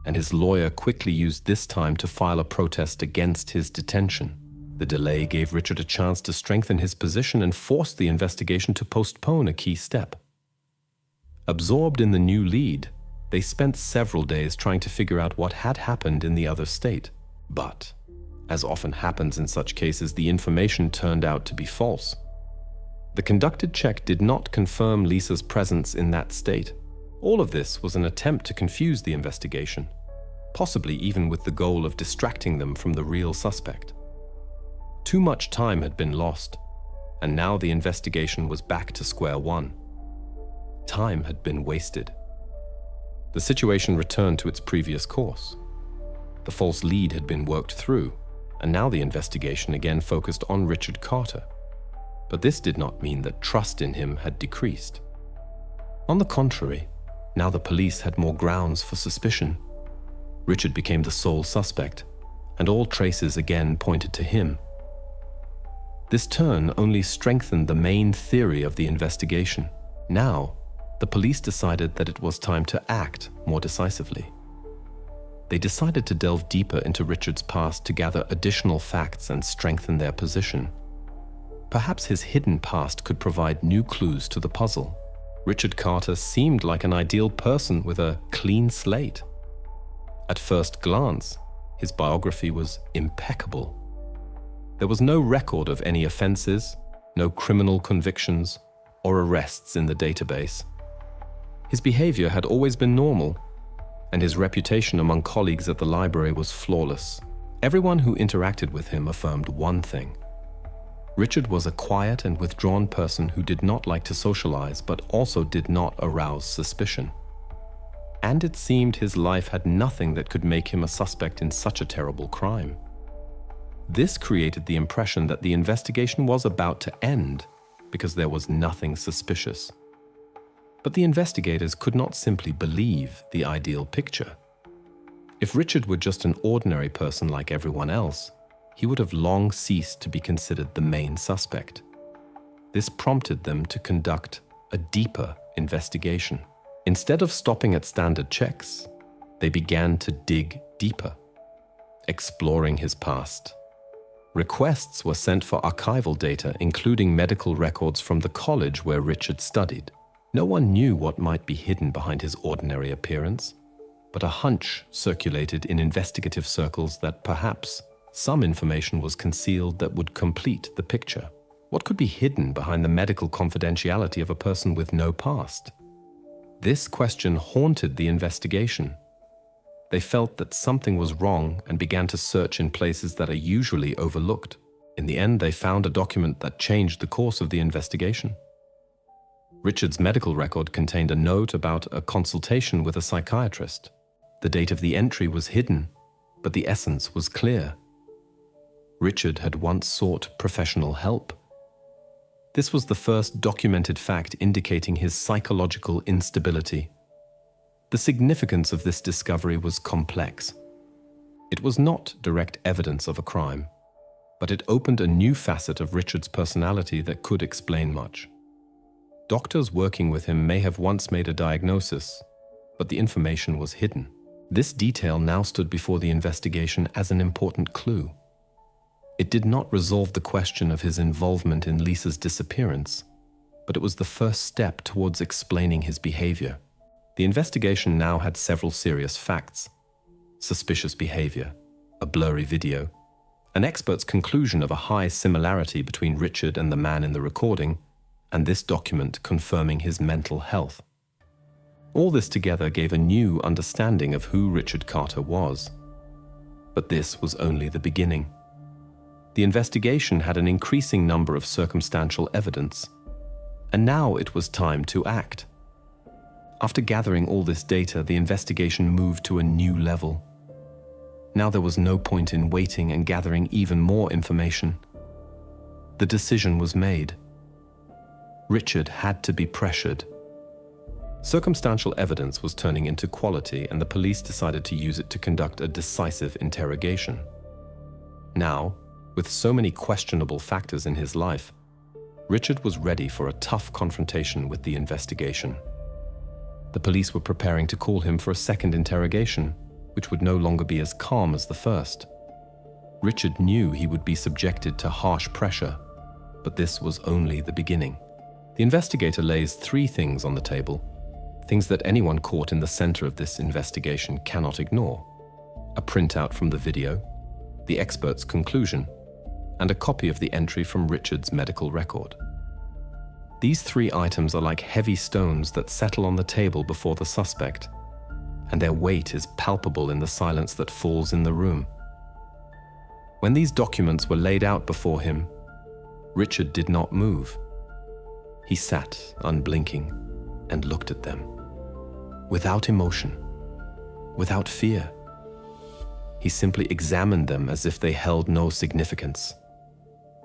and his lawyer quickly used this time to file a protest against his detention. The delay gave Richard a chance to strengthen his position and forced the investigation to postpone a key step. Absorbed in the new lead, they spent several days trying to figure out what had happened in the other state. But, as often happens in such cases, the information turned out to be false. The conducted check did not confirm Lisa's presence in that state. All of this was an attempt to confuse the investigation, possibly even with the goal of distracting them from the real suspect. Too much time had been lost, and now the investigation was back to square one. Time had been wasted. The situation returned to its previous course. The false lead had been worked through, and now the investigation again focused on Richard Carter. But this did not mean that trust in him had decreased. On the contrary, now the police had more grounds for suspicion. Richard became the sole suspect, and all traces again pointed to him. This turn only strengthened the main theory of the investigation. Now, the police decided that it was time to act more decisively. They decided to delve deeper into Richard's past to gather additional facts and strengthen their position. Perhaps his hidden past could provide new clues to the puzzle. Richard Carter seemed like an ideal person with a clean slate. At first glance, his biography was impeccable. There was no record of any offenses, no criminal convictions, or arrests in the database. His behavior had always been normal, and his reputation among colleagues at the library was flawless. Everyone who interacted with him affirmed one thing. Richard was a quiet and withdrawn person who did not like to socialize, but also did not arouse suspicion. And it seemed his life had nothing that could make him a suspect in such a terrible crime. This created the impression that the investigation was about to end because there was nothing suspicious. But the investigators could not simply believe the ideal picture. If Richard were just an ordinary person like everyone else, he would have long ceased to be considered the main suspect. This prompted them to conduct a deeper investigation. Instead of stopping at standard checks, they began to dig deeper, exploring his past. Requests were sent for archival data, including medical records from the college where Richard studied. No one knew what might be hidden behind his ordinary appearance, but a hunch circulated in investigative circles that perhaps some information was concealed that would complete the picture. What could be hidden behind the medical confidentiality of a person with no past? This question haunted the investigation. They felt that something was wrong and began to search in places that are usually overlooked. In the end, they found a document that changed the course of the investigation. Richard's medical record contained a note about a consultation with a psychiatrist. The date of the entry was hidden, but the essence was clear. Richard had once sought professional help. This was the first documented fact indicating his psychological instability. The significance of this discovery was complex. It was not direct evidence of a crime, but it opened a new facet of Richard's personality that could explain much. Doctors working with him may have once made a diagnosis, but the information was hidden. This detail now stood before the investigation as an important clue. It did not resolve the question of his involvement in Lisa's disappearance, but it was the first step towards explaining his behavior. The investigation now had several serious facts: suspicious behavior, a blurry video, an expert's conclusion of a high similarity between Richard and the man in the recording, and this document confirming his mental health. All this together gave a new understanding of who Richard Carter was. But this was only the beginning. The investigation had an increasing number of circumstantial evidence, and now it was time to act. After gathering all this data, the investigation moved to a new level. Now there was no point in waiting and gathering even more information. The decision was made. Richard had to be pressured. Circumstantial evidence was turning into quality, and the police decided to use it to conduct a decisive interrogation. Now, With so many questionable factors in his life, Richard was ready for a tough confrontation with the investigation. The police were preparing to call him for a second interrogation, which would no longer be as calm as the first. Richard knew he would be subjected to harsh pressure, but this was only the beginning. The investigator lays 3 things on the table, things that anyone caught in the center of this investigation cannot ignore: a printout from the video, the expert's conclusion, and a copy of the entry from Richard's medical record. These 3 items are like heavy stones that settle on the table before the suspect, and their weight is palpable in the silence that falls in the room. When these documents were laid out before him, Richard did not move. He sat, unblinking, and looked at them. Without emotion, without fear. He simply examined them as if they held no significance.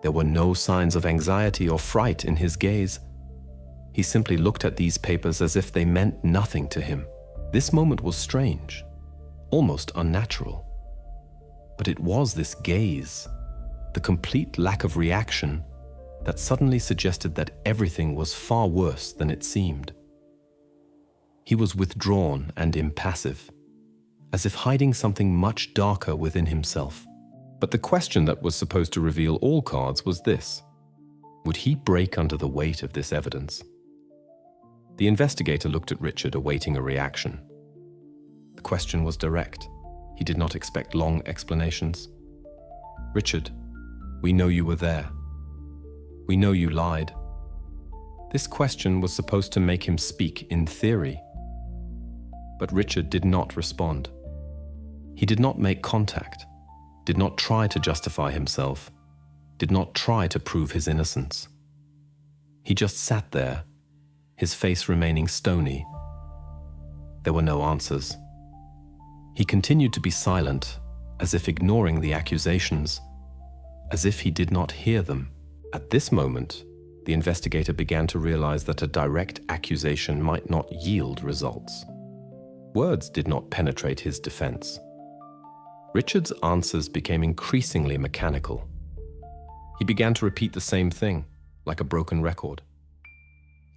There were no signs of anxiety or fright in his gaze. He simply looked at these papers as if they meant nothing to him. This moment was strange, almost unnatural. But it was this gaze, the complete lack of reaction, that suddenly suggested that everything was far worse than it seemed. He was withdrawn and impassive, as if hiding something much darker within himself. But the question that was supposed to reveal all cards was this: would he break under the weight of this evidence? The investigator looked at Richard, awaiting a reaction. The question was direct. He did not expect long explanations. "Richard, we know you were there. We know you lied." This question was supposed to make him speak in theory. But Richard did not respond. He did not make contact, did not try to justify himself, did not try to prove his innocence. He just sat there, his face remaining stony. There were no answers. He continued to be silent, as if ignoring the accusations, as if he did not hear them. At this moment, the investigator began to realize that a direct accusation might not yield results. Words did not penetrate his defense. Richard's answers became increasingly mechanical. He began to repeat the same thing, like a broken record.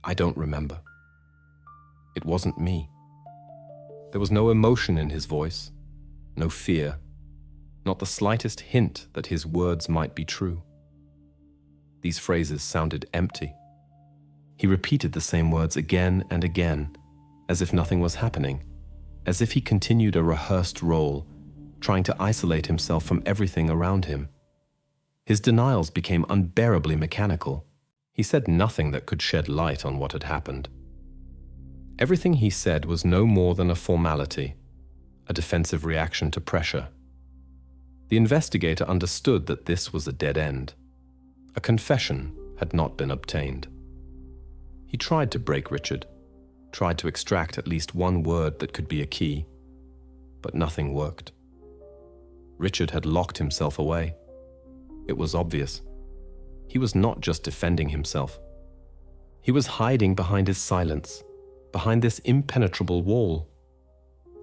"I don't remember. It wasn't me." There was no emotion in his voice, no fear, not the slightest hint that his words might be true. These phrases sounded empty. He repeated the same words again and again, as if nothing was happening, as if he continued a rehearsed role, trying to isolate himself from everything around him. His denials became unbearably mechanical. He said nothing that could shed light on what had happened. Everything he said was no more than a formality, a defensive reaction to pressure. The investigator understood that this was a dead end. A confession had not been obtained. He tried to break Richard, tried to extract at least one word that could be a key, but nothing worked. Richard had locked himself away. It was obvious. He was not just defending himself. He was hiding behind his silence, behind this impenetrable wall.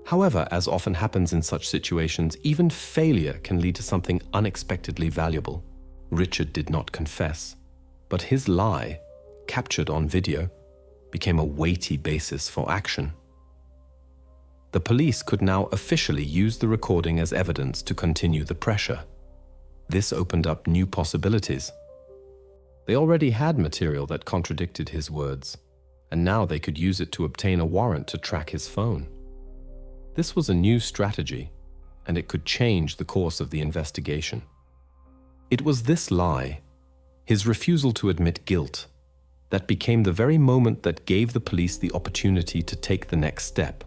However, as often happens in such situations, even failure can lead to something unexpectedly valuable. Richard did not confess, but his lie, captured on video, became a weighty basis for action. The police could now officially use the recording as evidence to continue the pressure. This opened up new possibilities. They already had material that contradicted his words, and now they could use it to obtain a warrant to track his phone. This was a new strategy, and it could change the course of the investigation. It was this lie, his refusal to admit guilt, that became the very moment that gave the police the opportunity to take the next step.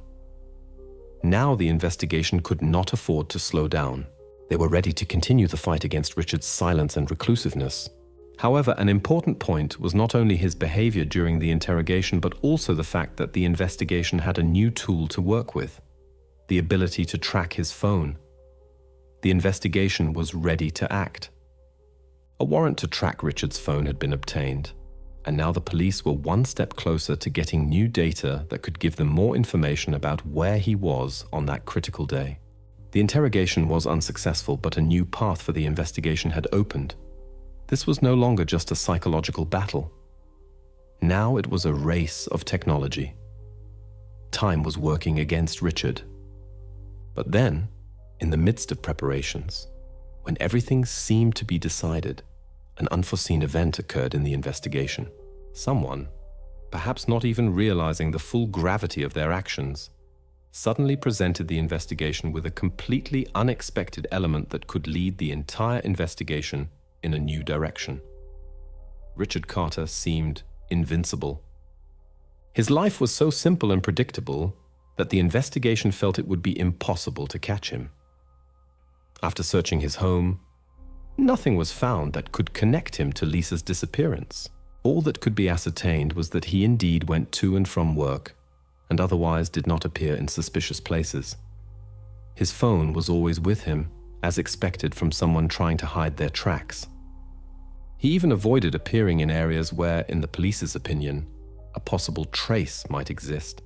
Now the investigation could not afford to slow down. They were ready to continue the fight against Richard's silence and reclusiveness. However, an important point was not only his behavior during the interrogation, but also the fact that the investigation had a new tool to work with: the ability to track his phone. The investigation was ready to act. A warrant to track Richard's phone had been obtained, and now the police were one step closer to getting new data that could give them more information about where he was on that critical day. The interrogation was unsuccessful, but a new path for the investigation had opened. This was no longer just a psychological battle. Now it was a race of technology. Time was working against Richard. But then, in the midst of preparations, when everything seemed to be decided, an unforeseen event occurred in the investigation. Someone, perhaps not even realizing the full gravity of their actions, suddenly presented the investigation with a completely unexpected element that could lead the entire investigation in a new direction. Richard Carter seemed invincible. His life was so simple and predictable that the investigation felt it would be impossible to catch him. After searching his home, nothing was found that could connect him to Lisa's disappearance. All that could be ascertained was that he indeed went to and from work and otherwise did not appear in suspicious places. His phone was always with him, as expected from someone trying to hide their tracks. He even avoided appearing in areas where, in the police's opinion, a possible trace might exist.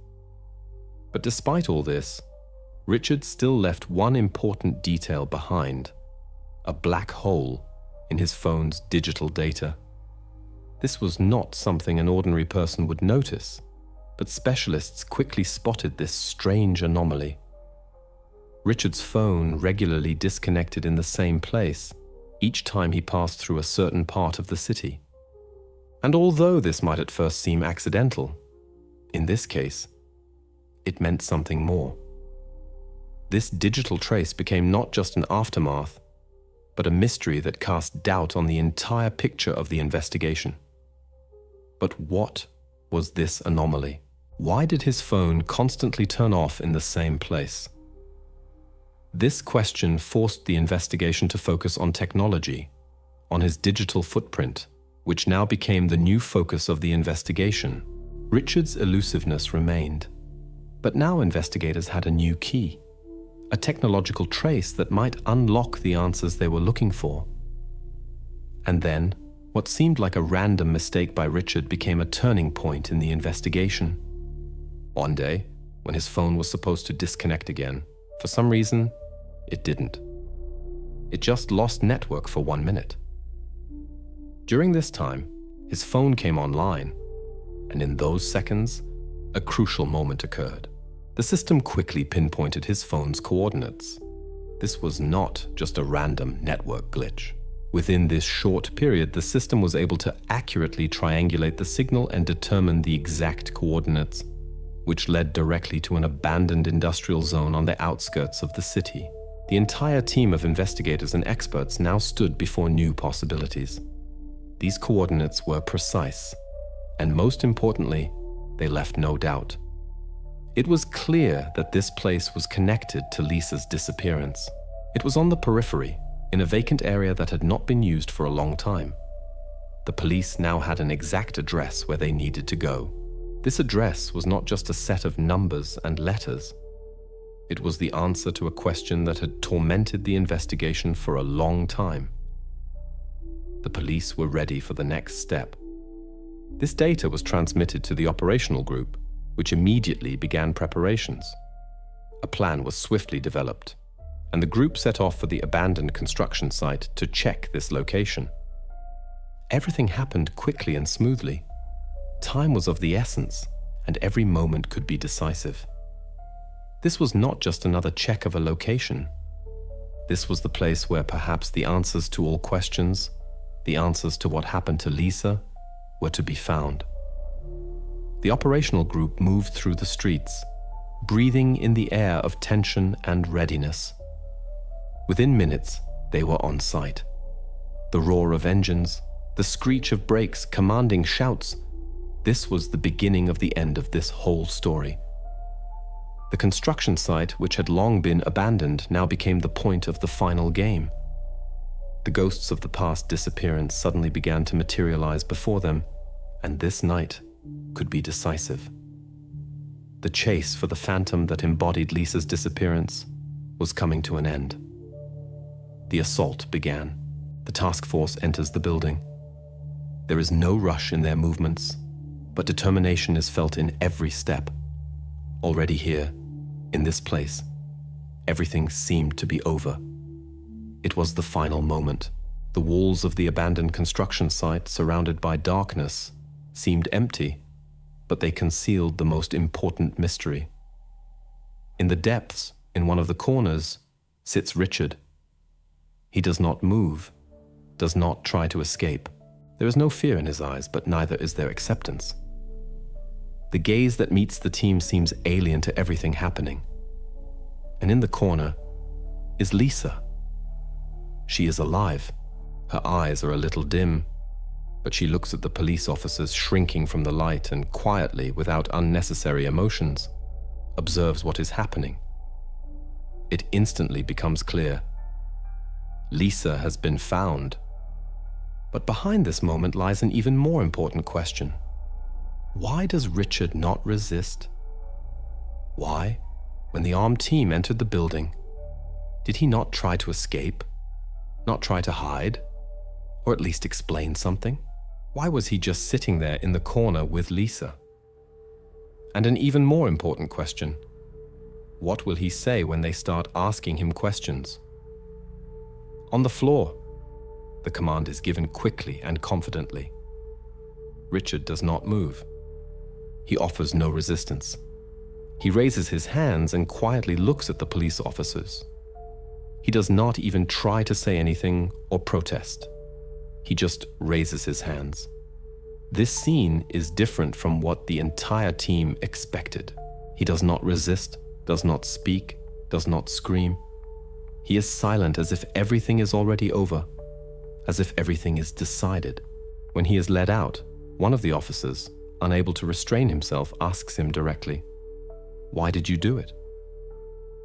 But despite all this, Richard still left one important detail behind: a black hole in his phone's digital data. This was not something an ordinary person would notice, but specialists quickly spotted this strange anomaly. Richard's phone regularly disconnected in the same place each time he passed through a certain part of the city. And although this might at first seem accidental, in this case, it meant something more. This digital trace became not just an aftermath, but a mystery that cast doubt on the entire picture of the investigation. But what was this anomaly? Why did his phone constantly turn off in the same place? This question forced the investigation to focus on technology, on his digital footprint, which now became the new focus of the investigation. Richard's elusiveness remained, but now investigators had a new key, a technological trace that might unlock the answers they were looking for. And then, what seemed like a random mistake by Richard became a turning point in the investigation. One day, when his phone was supposed to disconnect again, for some reason, it didn't. It just lost network for 1 minute. During this time, his phone came online, and in those seconds, a crucial moment occurred. The system quickly pinpointed his phone's coordinates. This was not just a random network glitch. Within this short period, the system was able to accurately triangulate the signal and determine the exact coordinates, which led directly to an abandoned industrial zone on the outskirts of the city. The entire team of investigators and experts now stood before new possibilities. These coordinates were precise, and most importantly, they left no doubt. It was clear that this place was connected to Lisa's disappearance. It was on the periphery, in a vacant area that had not been used for a long time. The police now had an exact address where they needed to go. This address was not just a set of numbers and letters. It was the answer to a question that had tormented the investigation for a long time. The police were ready for the next step. This data was transmitted to the operational group, which immediately began preparations. A plan was swiftly developed, and the group set off for the abandoned construction site to check this location. Everything happened quickly and smoothly. Time was of the essence, and every moment could be decisive. This was not just another check of a location. This was the place where perhaps the answers to all questions, the answers to what happened to Lisa, were to be found. The operational group moved through the streets, breathing in the air of tension and readiness. Within minutes, they were on site. The roar of engines, the screech of brakes, commanding shouts. This was the beginning of the end of this whole story. The construction site, which had long been abandoned, now became the point of the final game. The ghosts of the past disappearance suddenly began to materialize before them, and this night could be decisive. The chase for the phantom that embodied Lisa's disappearance was coming to an end. The assault began. The task force enters the building. There is no rush in their movements, but determination is felt in every step. Already here, in this place, everything seemed to be over. It was the final moment. The walls of the abandoned construction site, surrounded by darkness, seemed empty, but they concealed the most important mystery. In the depths, in one of the corners, sits Richard. He does not move, does not try to escape. There is no fear in his eyes, but neither is there acceptance. The gaze that meets the team seems alien to everything happening. And in the corner is Lisa. She is alive. Her eyes are a little dim, but she looks at the police officers shrinking from the light and quietly, without unnecessary emotions, observes what is happening. It instantly becomes clear. Lisa has been found. But behind this moment lies an even more important question. Why does Richard not resist? Why, when the armed team entered the building, did he not try to escape? Not try to hide? Or at least explain something? Why was he just sitting there in the corner with Lisa? And an even more important question. What will he say when they start asking him questions? On the floor, the command is given quickly and confidently. Richard does not move. He offers no resistance. He raises his hands and quietly looks at the police officers. He does not even try to say anything or protest. He just raises his hands. This scene is different from what the entire team expected. He does not resist, does not speak, does not scream. He is silent, as if everything is already over, as if everything is decided. When he is led out, one of the officers, unable to restrain himself, asks him directly, "Why did you do it?"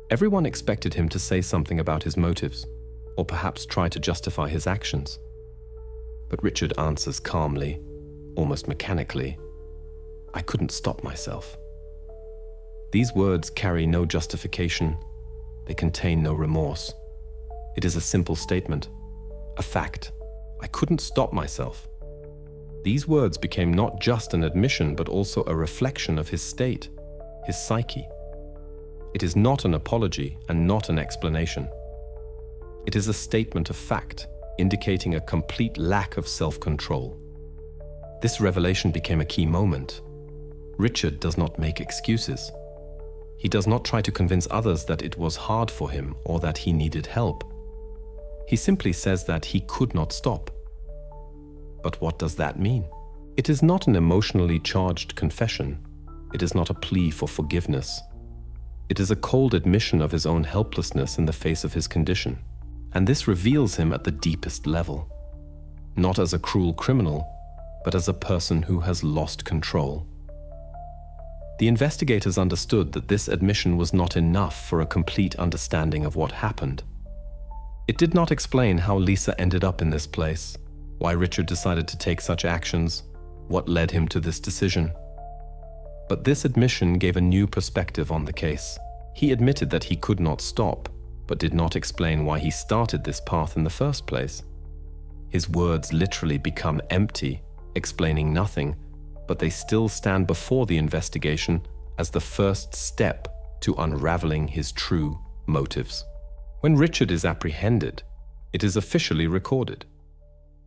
Everyone expected him to say something about his motives, or perhaps try to justify his actions. But Richard answers calmly, almost mechanically, "I couldn't stop myself." These words carry no justification. They contain no remorse. It is a simple statement, a fact. I couldn't stop myself. These words became not just an admission, but also a reflection of his state, his psyche. It is not an apology and not an explanation. It is a statement of fact, indicating a complete lack of self-control. This revelation became a key moment. Richard does not make excuses. He does not try to convince others that it was hard for him or that he needed help. He simply says that he could not stop. But what does that mean? It is not an emotionally charged confession. It is not a plea for forgiveness. It is a cold admission of his own helplessness in the face of his condition. And this reveals him at the deepest level. Not as a cruel criminal, but as a person who has lost control. The investigators understood that this admission was not enough for a complete understanding of what happened. It did not explain how Lisa ended up in this place, why Richard decided to take such actions, what led him to this decision. But this admission gave a new perspective on the case. He admitted that he could not stop, but did not explain why he started this path in the first place. His words literally become empty, explaining nothing, but they still stand before the investigation as the first step to unraveling his true motives. When Richard is apprehended, it is officially recorded.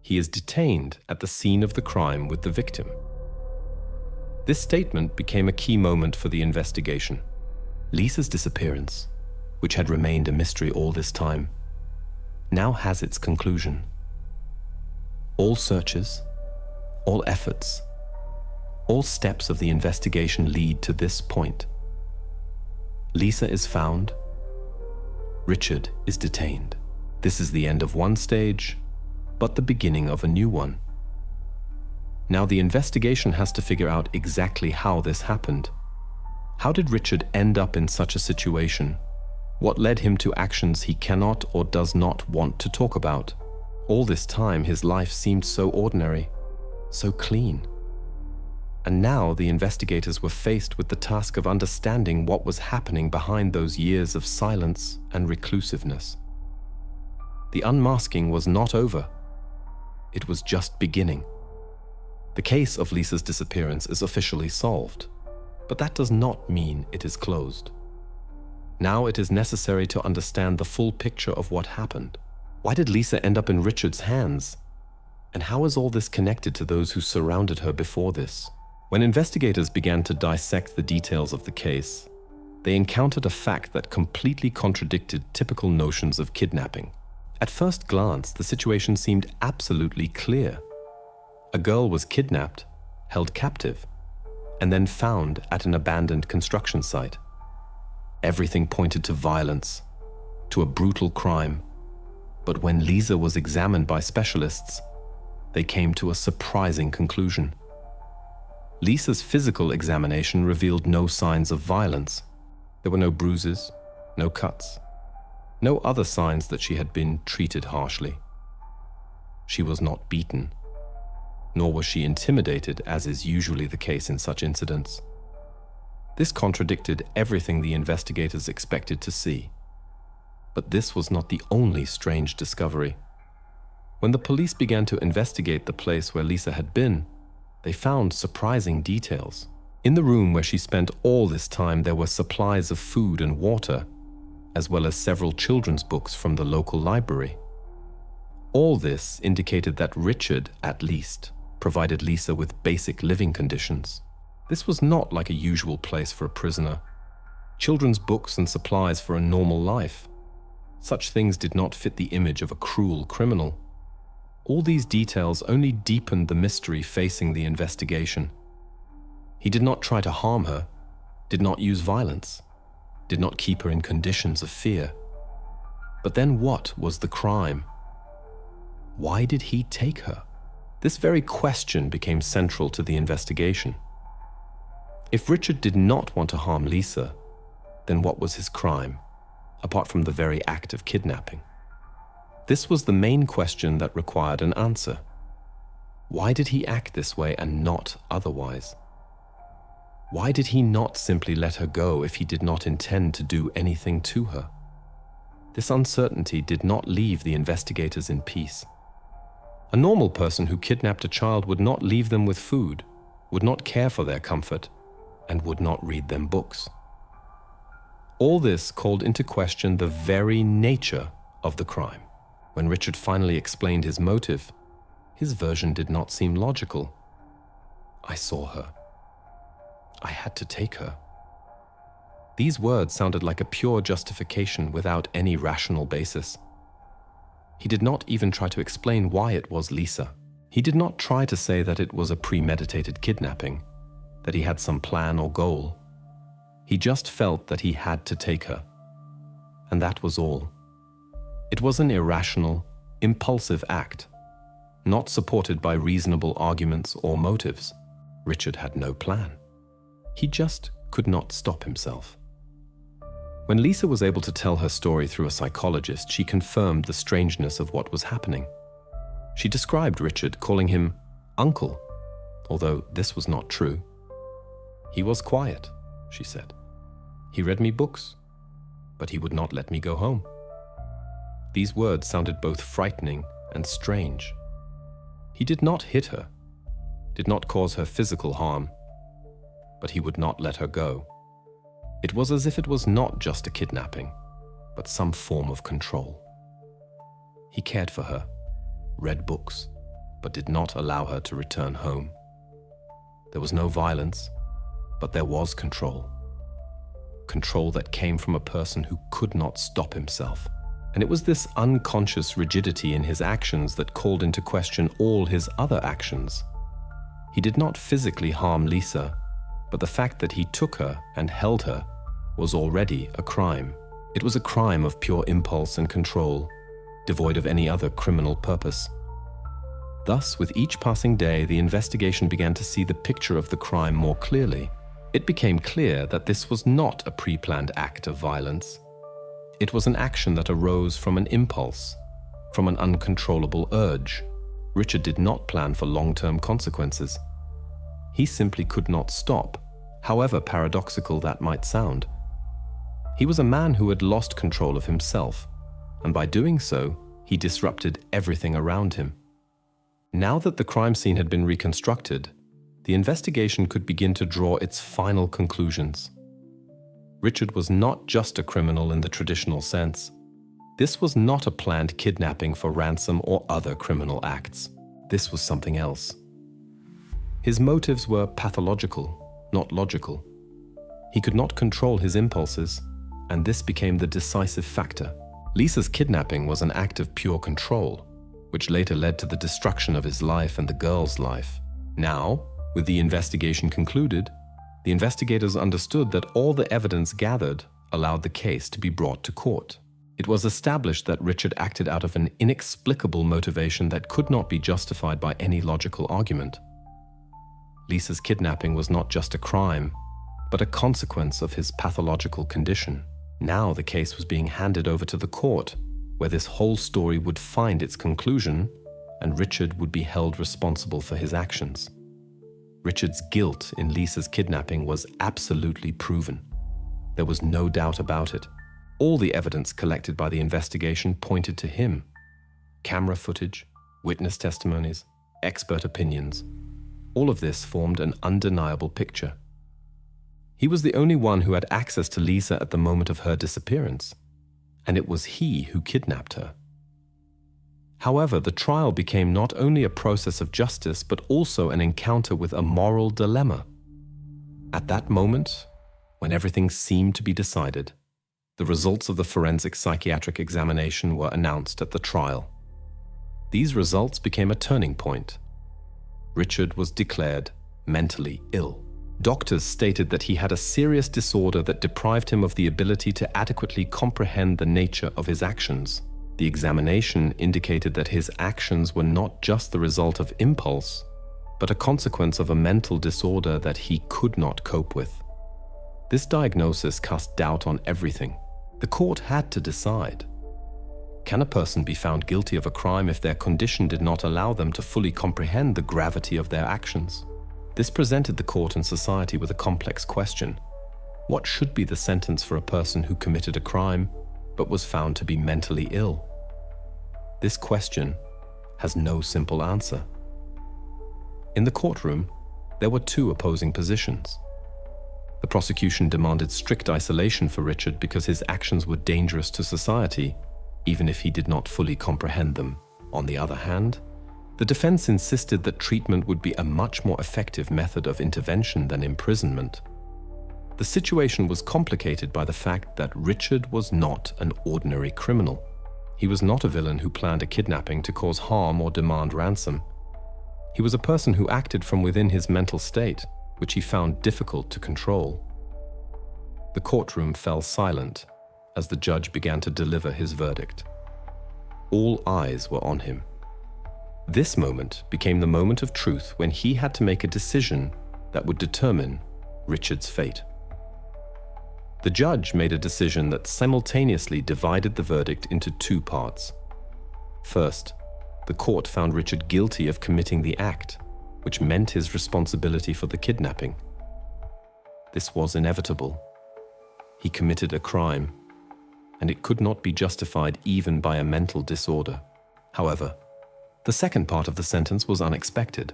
He is detained at the scene of the crime with the victim. This statement became a key moment for the investigation. Lisa's disappearance, which had remained a mystery all this time, now has its conclusion. All searches, all efforts, all steps of the investigation lead to this point. Lisa is found. Richard is detained. This is the end of one stage, but the beginning of a new one. Now the investigation has to figure out exactly how this happened. How did Richard end up in such a situation? What led him to actions he cannot or does not want to talk about? All this time, his life seemed so ordinary, so clean. And now the investigators were faced with the task of understanding what was happening behind those years of silence and reclusiveness. The unmasking was not over. It was just beginning. The case of Lisa's disappearance is officially solved, but that does not mean it is closed. Now it is necessary to understand the full picture of what happened. Why did Lisa end up in Richard's hands? And how is all this connected to those who surrounded her before this? When investigators began to dissect the details of the case, they encountered a fact that completely contradicted typical notions of kidnapping. At first glance, the situation seemed absolutely clear. A girl was kidnapped, held captive, and then found at an abandoned construction site. Everything pointed to violence, to a brutal crime. But when Lisa was examined by specialists, they came to a surprising conclusion. Lisa's physical examination revealed no signs of violence. There were no bruises, no cuts, no other signs that she had been treated harshly. She was not beaten, nor was she intimidated, as is usually the case in such incidents. This contradicted everything the investigators expected to see. But this was not the only strange discovery. When the police began to investigate the place where Lisa had been, they found surprising details. In the room where she spent all this time, there were supplies of food and water, as well as several children's books from the local library. All this indicated that Richard, at least, provided Lisa with basic living conditions. This was not like a usual place for a prisoner. Children's books and supplies for a normal life. Such things did not fit the image of a cruel criminal. All these details only deepened the mystery facing the investigation. He did not try to harm her, did not use violence, did not keep her in conditions of fear. But then what was the crime? Why did he take her? This very question became central to the investigation. If Richard did not want to harm Lisa, then what was his crime, apart from the very act of kidnapping? This was the main question that required an answer. Why did he act this way and not otherwise? Why did he not simply let her go if he did not intend to do anything to her? This uncertainty did not leave the investigators in peace. A normal person who kidnapped a child would not leave them with food, would not care for their comfort, and would not read them books. All this called into question the very nature of the crime. When Richard finally explained his motive, his version did not seem logical. I saw her. I had to take her. These words sounded like a pure justification without any rational basis. He did not even try to explain why it was Lisa. He did not try to say that it was a premeditated kidnapping, that he had some plan or goal. He just felt that he had to take her. And that was all. It was an irrational, impulsive act, not supported by reasonable arguments or motives. Richard had no plan. He just could not stop himself. When Lisa was able to tell her story through a psychologist, she confirmed the strangeness of what was happening. She described Richard, calling him uncle, although this was not true. He was quiet, she said. He read me books, but he would not let me go home. These words sounded both frightening and strange. He did not hit her, did not cause her physical harm, but he would not let her go. It was as if it was not just a kidnapping, but some form of control. He cared for her, read books, but did not allow her to return home. There was no violence, but there was control. Control that came from a person who could not stop himself. And it was this unconscious rigidity in his actions that called into question all his other actions. He did not physically harm Lisa, but the fact that he took her and held her was already a crime. It was a crime of pure impulse and control, devoid of any other criminal purpose. Thus, with each passing day, the investigation began to see the picture of the crime more clearly. It became clear that this was not a pre-planned act of violence. It was an action that arose from an impulse, from an uncontrollable urge. Richard did not plan for long-term consequences. He simply could not stop, however paradoxical that might sound. He was a man who had lost control of himself, and by doing so, he disrupted everything around him. Now that the crime scene had been reconstructed, the investigation could begin to draw its final conclusions. Richard was not just a criminal in the traditional sense. This was not a planned kidnapping for ransom or other criminal acts. This was something else. His motives were pathological, not logical. He could not control his impulses, and this became the decisive factor. Lisa's kidnapping was an act of pure control, which later led to the destruction of his life and the girl's life. Now, with the investigation concluded, the investigators understood that all the evidence gathered allowed the case to be brought to court. It was established that Richard acted out of an inexplicable motivation that could not be justified by any logical argument. Lisa's kidnapping was not just a crime, but a consequence of his pathological condition. Now the case was being handed over to the court, where this whole story would find its conclusion, and Richard would be held responsible for his actions. Richard's guilt in Lisa's kidnapping was absolutely proven. There was no doubt about it. All the evidence collected by the investigation pointed to him. Camera footage, witness testimonies, expert opinions. All of this formed an undeniable picture. He was the only one who had access to Lisa at the moment of her disappearance, and it was he who kidnapped her. However, the trial became not only a process of justice, but also an encounter with a moral dilemma. At that moment, when everything seemed to be decided, the results of the forensic psychiatric examination were announced at the trial. These results became a turning point. Richard was declared mentally ill. Doctors stated that he had a serious disorder that deprived him of the ability to adequately comprehend the nature of his actions. The examination indicated that his actions were not just the result of impulse, but a consequence of a mental disorder that he could not cope with. This diagnosis cast doubt on everything. The court had to decide. Can a person be found guilty of a crime if their condition did not allow them to fully comprehend the gravity of their actions? This presented the court and society with a complex question. What should be the sentence for a person who committed a crime but was found to be mentally ill? This question has no simple answer. In the courtroom, there were two opposing positions. The prosecution demanded strict isolation for Richard because his actions were dangerous to society, even if he did not fully comprehend them. On the other hand, the defense insisted that treatment would be a much more effective method of intervention than imprisonment. The situation was complicated by the fact that Richard was not an ordinary criminal. He was not a villain who planned a kidnapping to cause harm or demand ransom. He was a person who acted from within his mental state, which he found difficult to control. The courtroom fell silent as the judge began to deliver his verdict. All eyes were on him. This moment became the moment of truth when he had to make a decision that would determine Richard's fate. The judge made a decision that simultaneously divided the verdict into two parts. First, the court found Richard guilty of committing the act, which meant his responsibility for the kidnapping. This was inevitable. He committed a crime, and it could not be justified even by a mental disorder. However, the second part of the sentence was unexpected.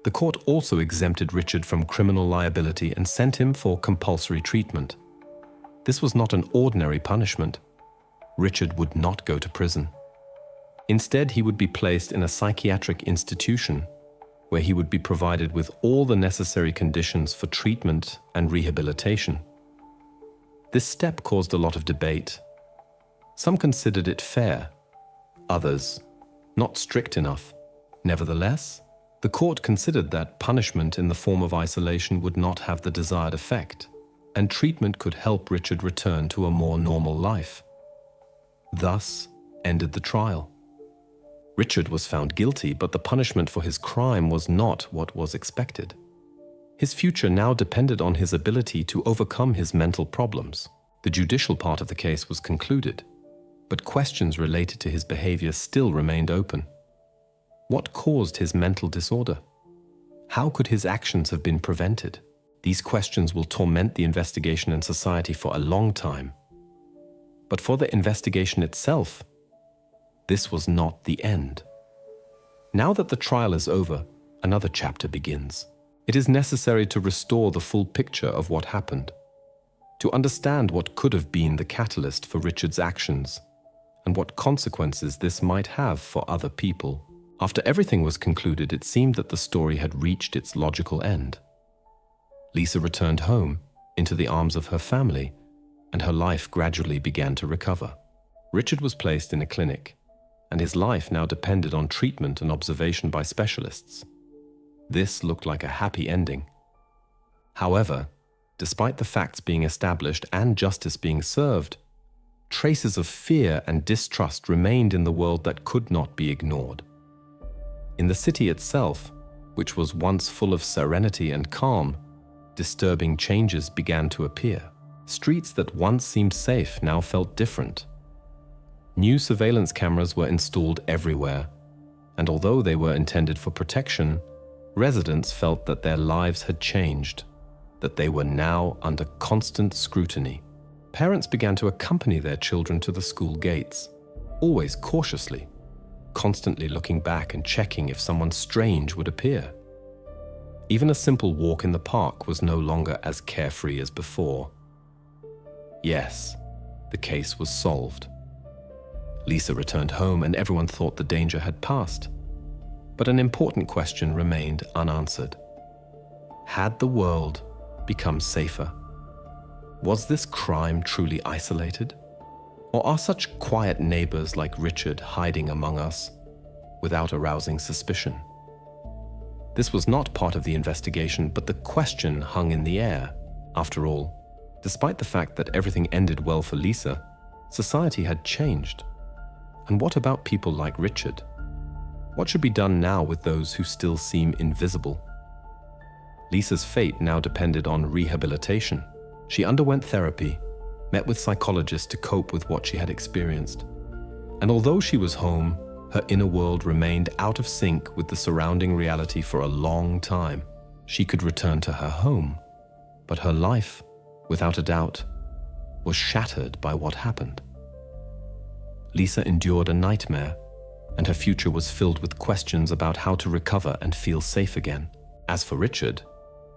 The court also exempted Richard from criminal liability and sent him for compulsory treatment. This was not an ordinary punishment. Richard would not go to prison. Instead, he would be placed in a psychiatric institution where he would be provided with all the necessary conditions for treatment and rehabilitation. This step caused a lot of debate. Some considered it fair, others not strict enough. Nevertheless, the court considered that punishment in the form of isolation would not have the desired effect, and treatment could help Richard return to a more normal life. Thus ended the trial. Richard was found guilty, but the punishment for his crime was not what was expected. His future now depended on his ability to overcome his mental problems. The judicial part of the case was concluded, but questions related to his behavior still remained open. What caused his mental disorder? How could his actions have been prevented? These questions will torment the investigation and society for a long time. But for the investigation itself, this was not the end. Now that the trial is over, another chapter begins. It is necessary to restore the full picture of what happened. to understand what could have been the catalyst for Richard's actions and what consequences this might have for other people. After everything was concluded, it seemed that the story had reached its logical end. Lisa returned home into the arms of her family, and her life gradually began to recover. Richard was placed in a clinic, and his life now depended on treatment and observation by specialists. This looked like a happy ending. However, despite the facts being established and justice being served, traces of fear and distrust remained in the world that could not be ignored. In the city itself, which was once full of serenity and calm, disturbing changes began to appear. Streets that once seemed safe now felt different. New surveillance cameras were installed everywhere, and although they were intended for protection, residents felt that their lives had changed, that they were now under constant scrutiny. Parents began to accompany their children to the school gates, always cautiously, constantly looking back and checking if someone strange would appear. Even a simple walk in the park was no longer as carefree as before. Yes, the case was solved. Lisa returned home and everyone thought the danger had passed. But an important question remained unanswered. Had the world become safer? Was this crime truly isolated? Or are such quiet neighbors like Richard hiding among us without arousing suspicion? This was not part of the investigation, but the question hung in the air. After all, despite the fact that everything ended well for Lisa, society had changed. And what about people like Richard? What should be done now with those who still seem invisible? Lisa's fate now depended on rehabilitation. She underwent therapy, met with psychologists to cope with what she had experienced. And although she was home, her inner world remained out of sync with the surrounding reality for a long time. She could return to her home, but her life, without a doubt, was shattered by what happened. Lisa endured a nightmare, and her future was filled with questions about how to recover and feel safe again. As for Richard,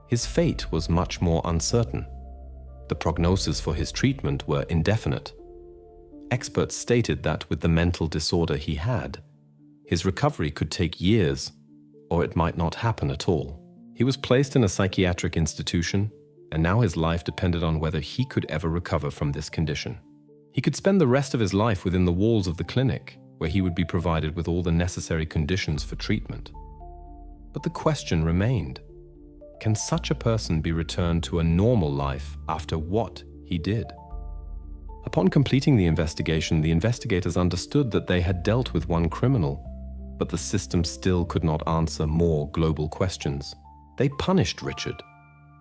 his fate was much more uncertain. The prognosis for his treatment were indefinite. Experts stated that with the mental disorder he had, his recovery could take years, or it might not happen at all. He was placed in a psychiatric institution, and now his life depended on whether he could ever recover from this condition. He could spend the rest of his life within the walls of the clinic, where he would be provided with all the necessary conditions for treatment. But the question remained, can such a person be returned to a normal life after what he did? Upon completing the investigation, the investigators understood that they had dealt with one criminal, but the system still could not answer more global questions. They punished Richard,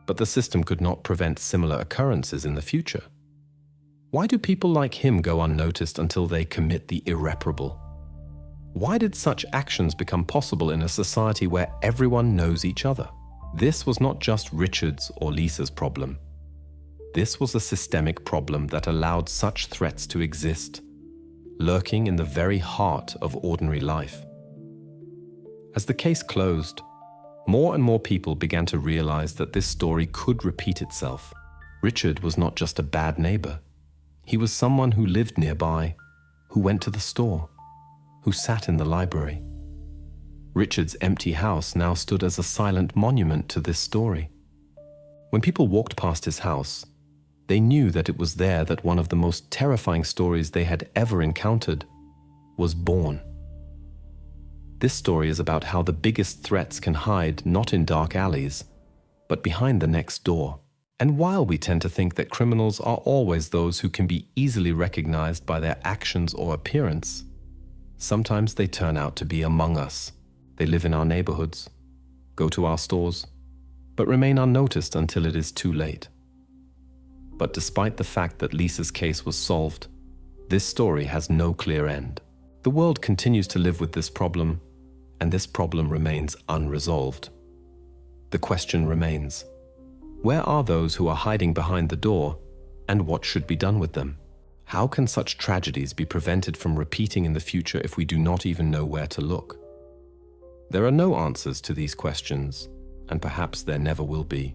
but the system could not prevent similar occurrences in the future. Why do people like him go unnoticed until they commit the irreparable? Why did such actions become possible in a society where everyone knows each other? This was not just Richard's or Lisa's problem. This was a systemic problem that allowed such threats to exist, lurking in the very heart of ordinary life. As the case closed, more and more people began to realize that this story could repeat itself. Richard was not just a bad neighbor. He was someone who lived nearby, who went to the store, who sat in the library. Richard's empty house now stood as a silent monument to this story. When people walked past his house, they knew that it was there that one of the most terrifying stories they had ever encountered was born. This story is about how the biggest threats can hide not in dark alleys, but behind the next door. And while we tend to think that criminals are always those who can be easily recognized by their actions or appearance, sometimes they turn out to be among us. They live in our neighborhoods, go to our stores, but remain unnoticed until it is too late. But despite the fact that Lisa's case was solved, this story has no clear end. The world continues to live with this problem, and this problem remains unresolved. The question remains, where are those who are hiding behind the door, and what should be done with them? How can such tragedies be prevented from repeating in the future if we do not even know where to look? There are no answers to these questions, and perhaps there never will be.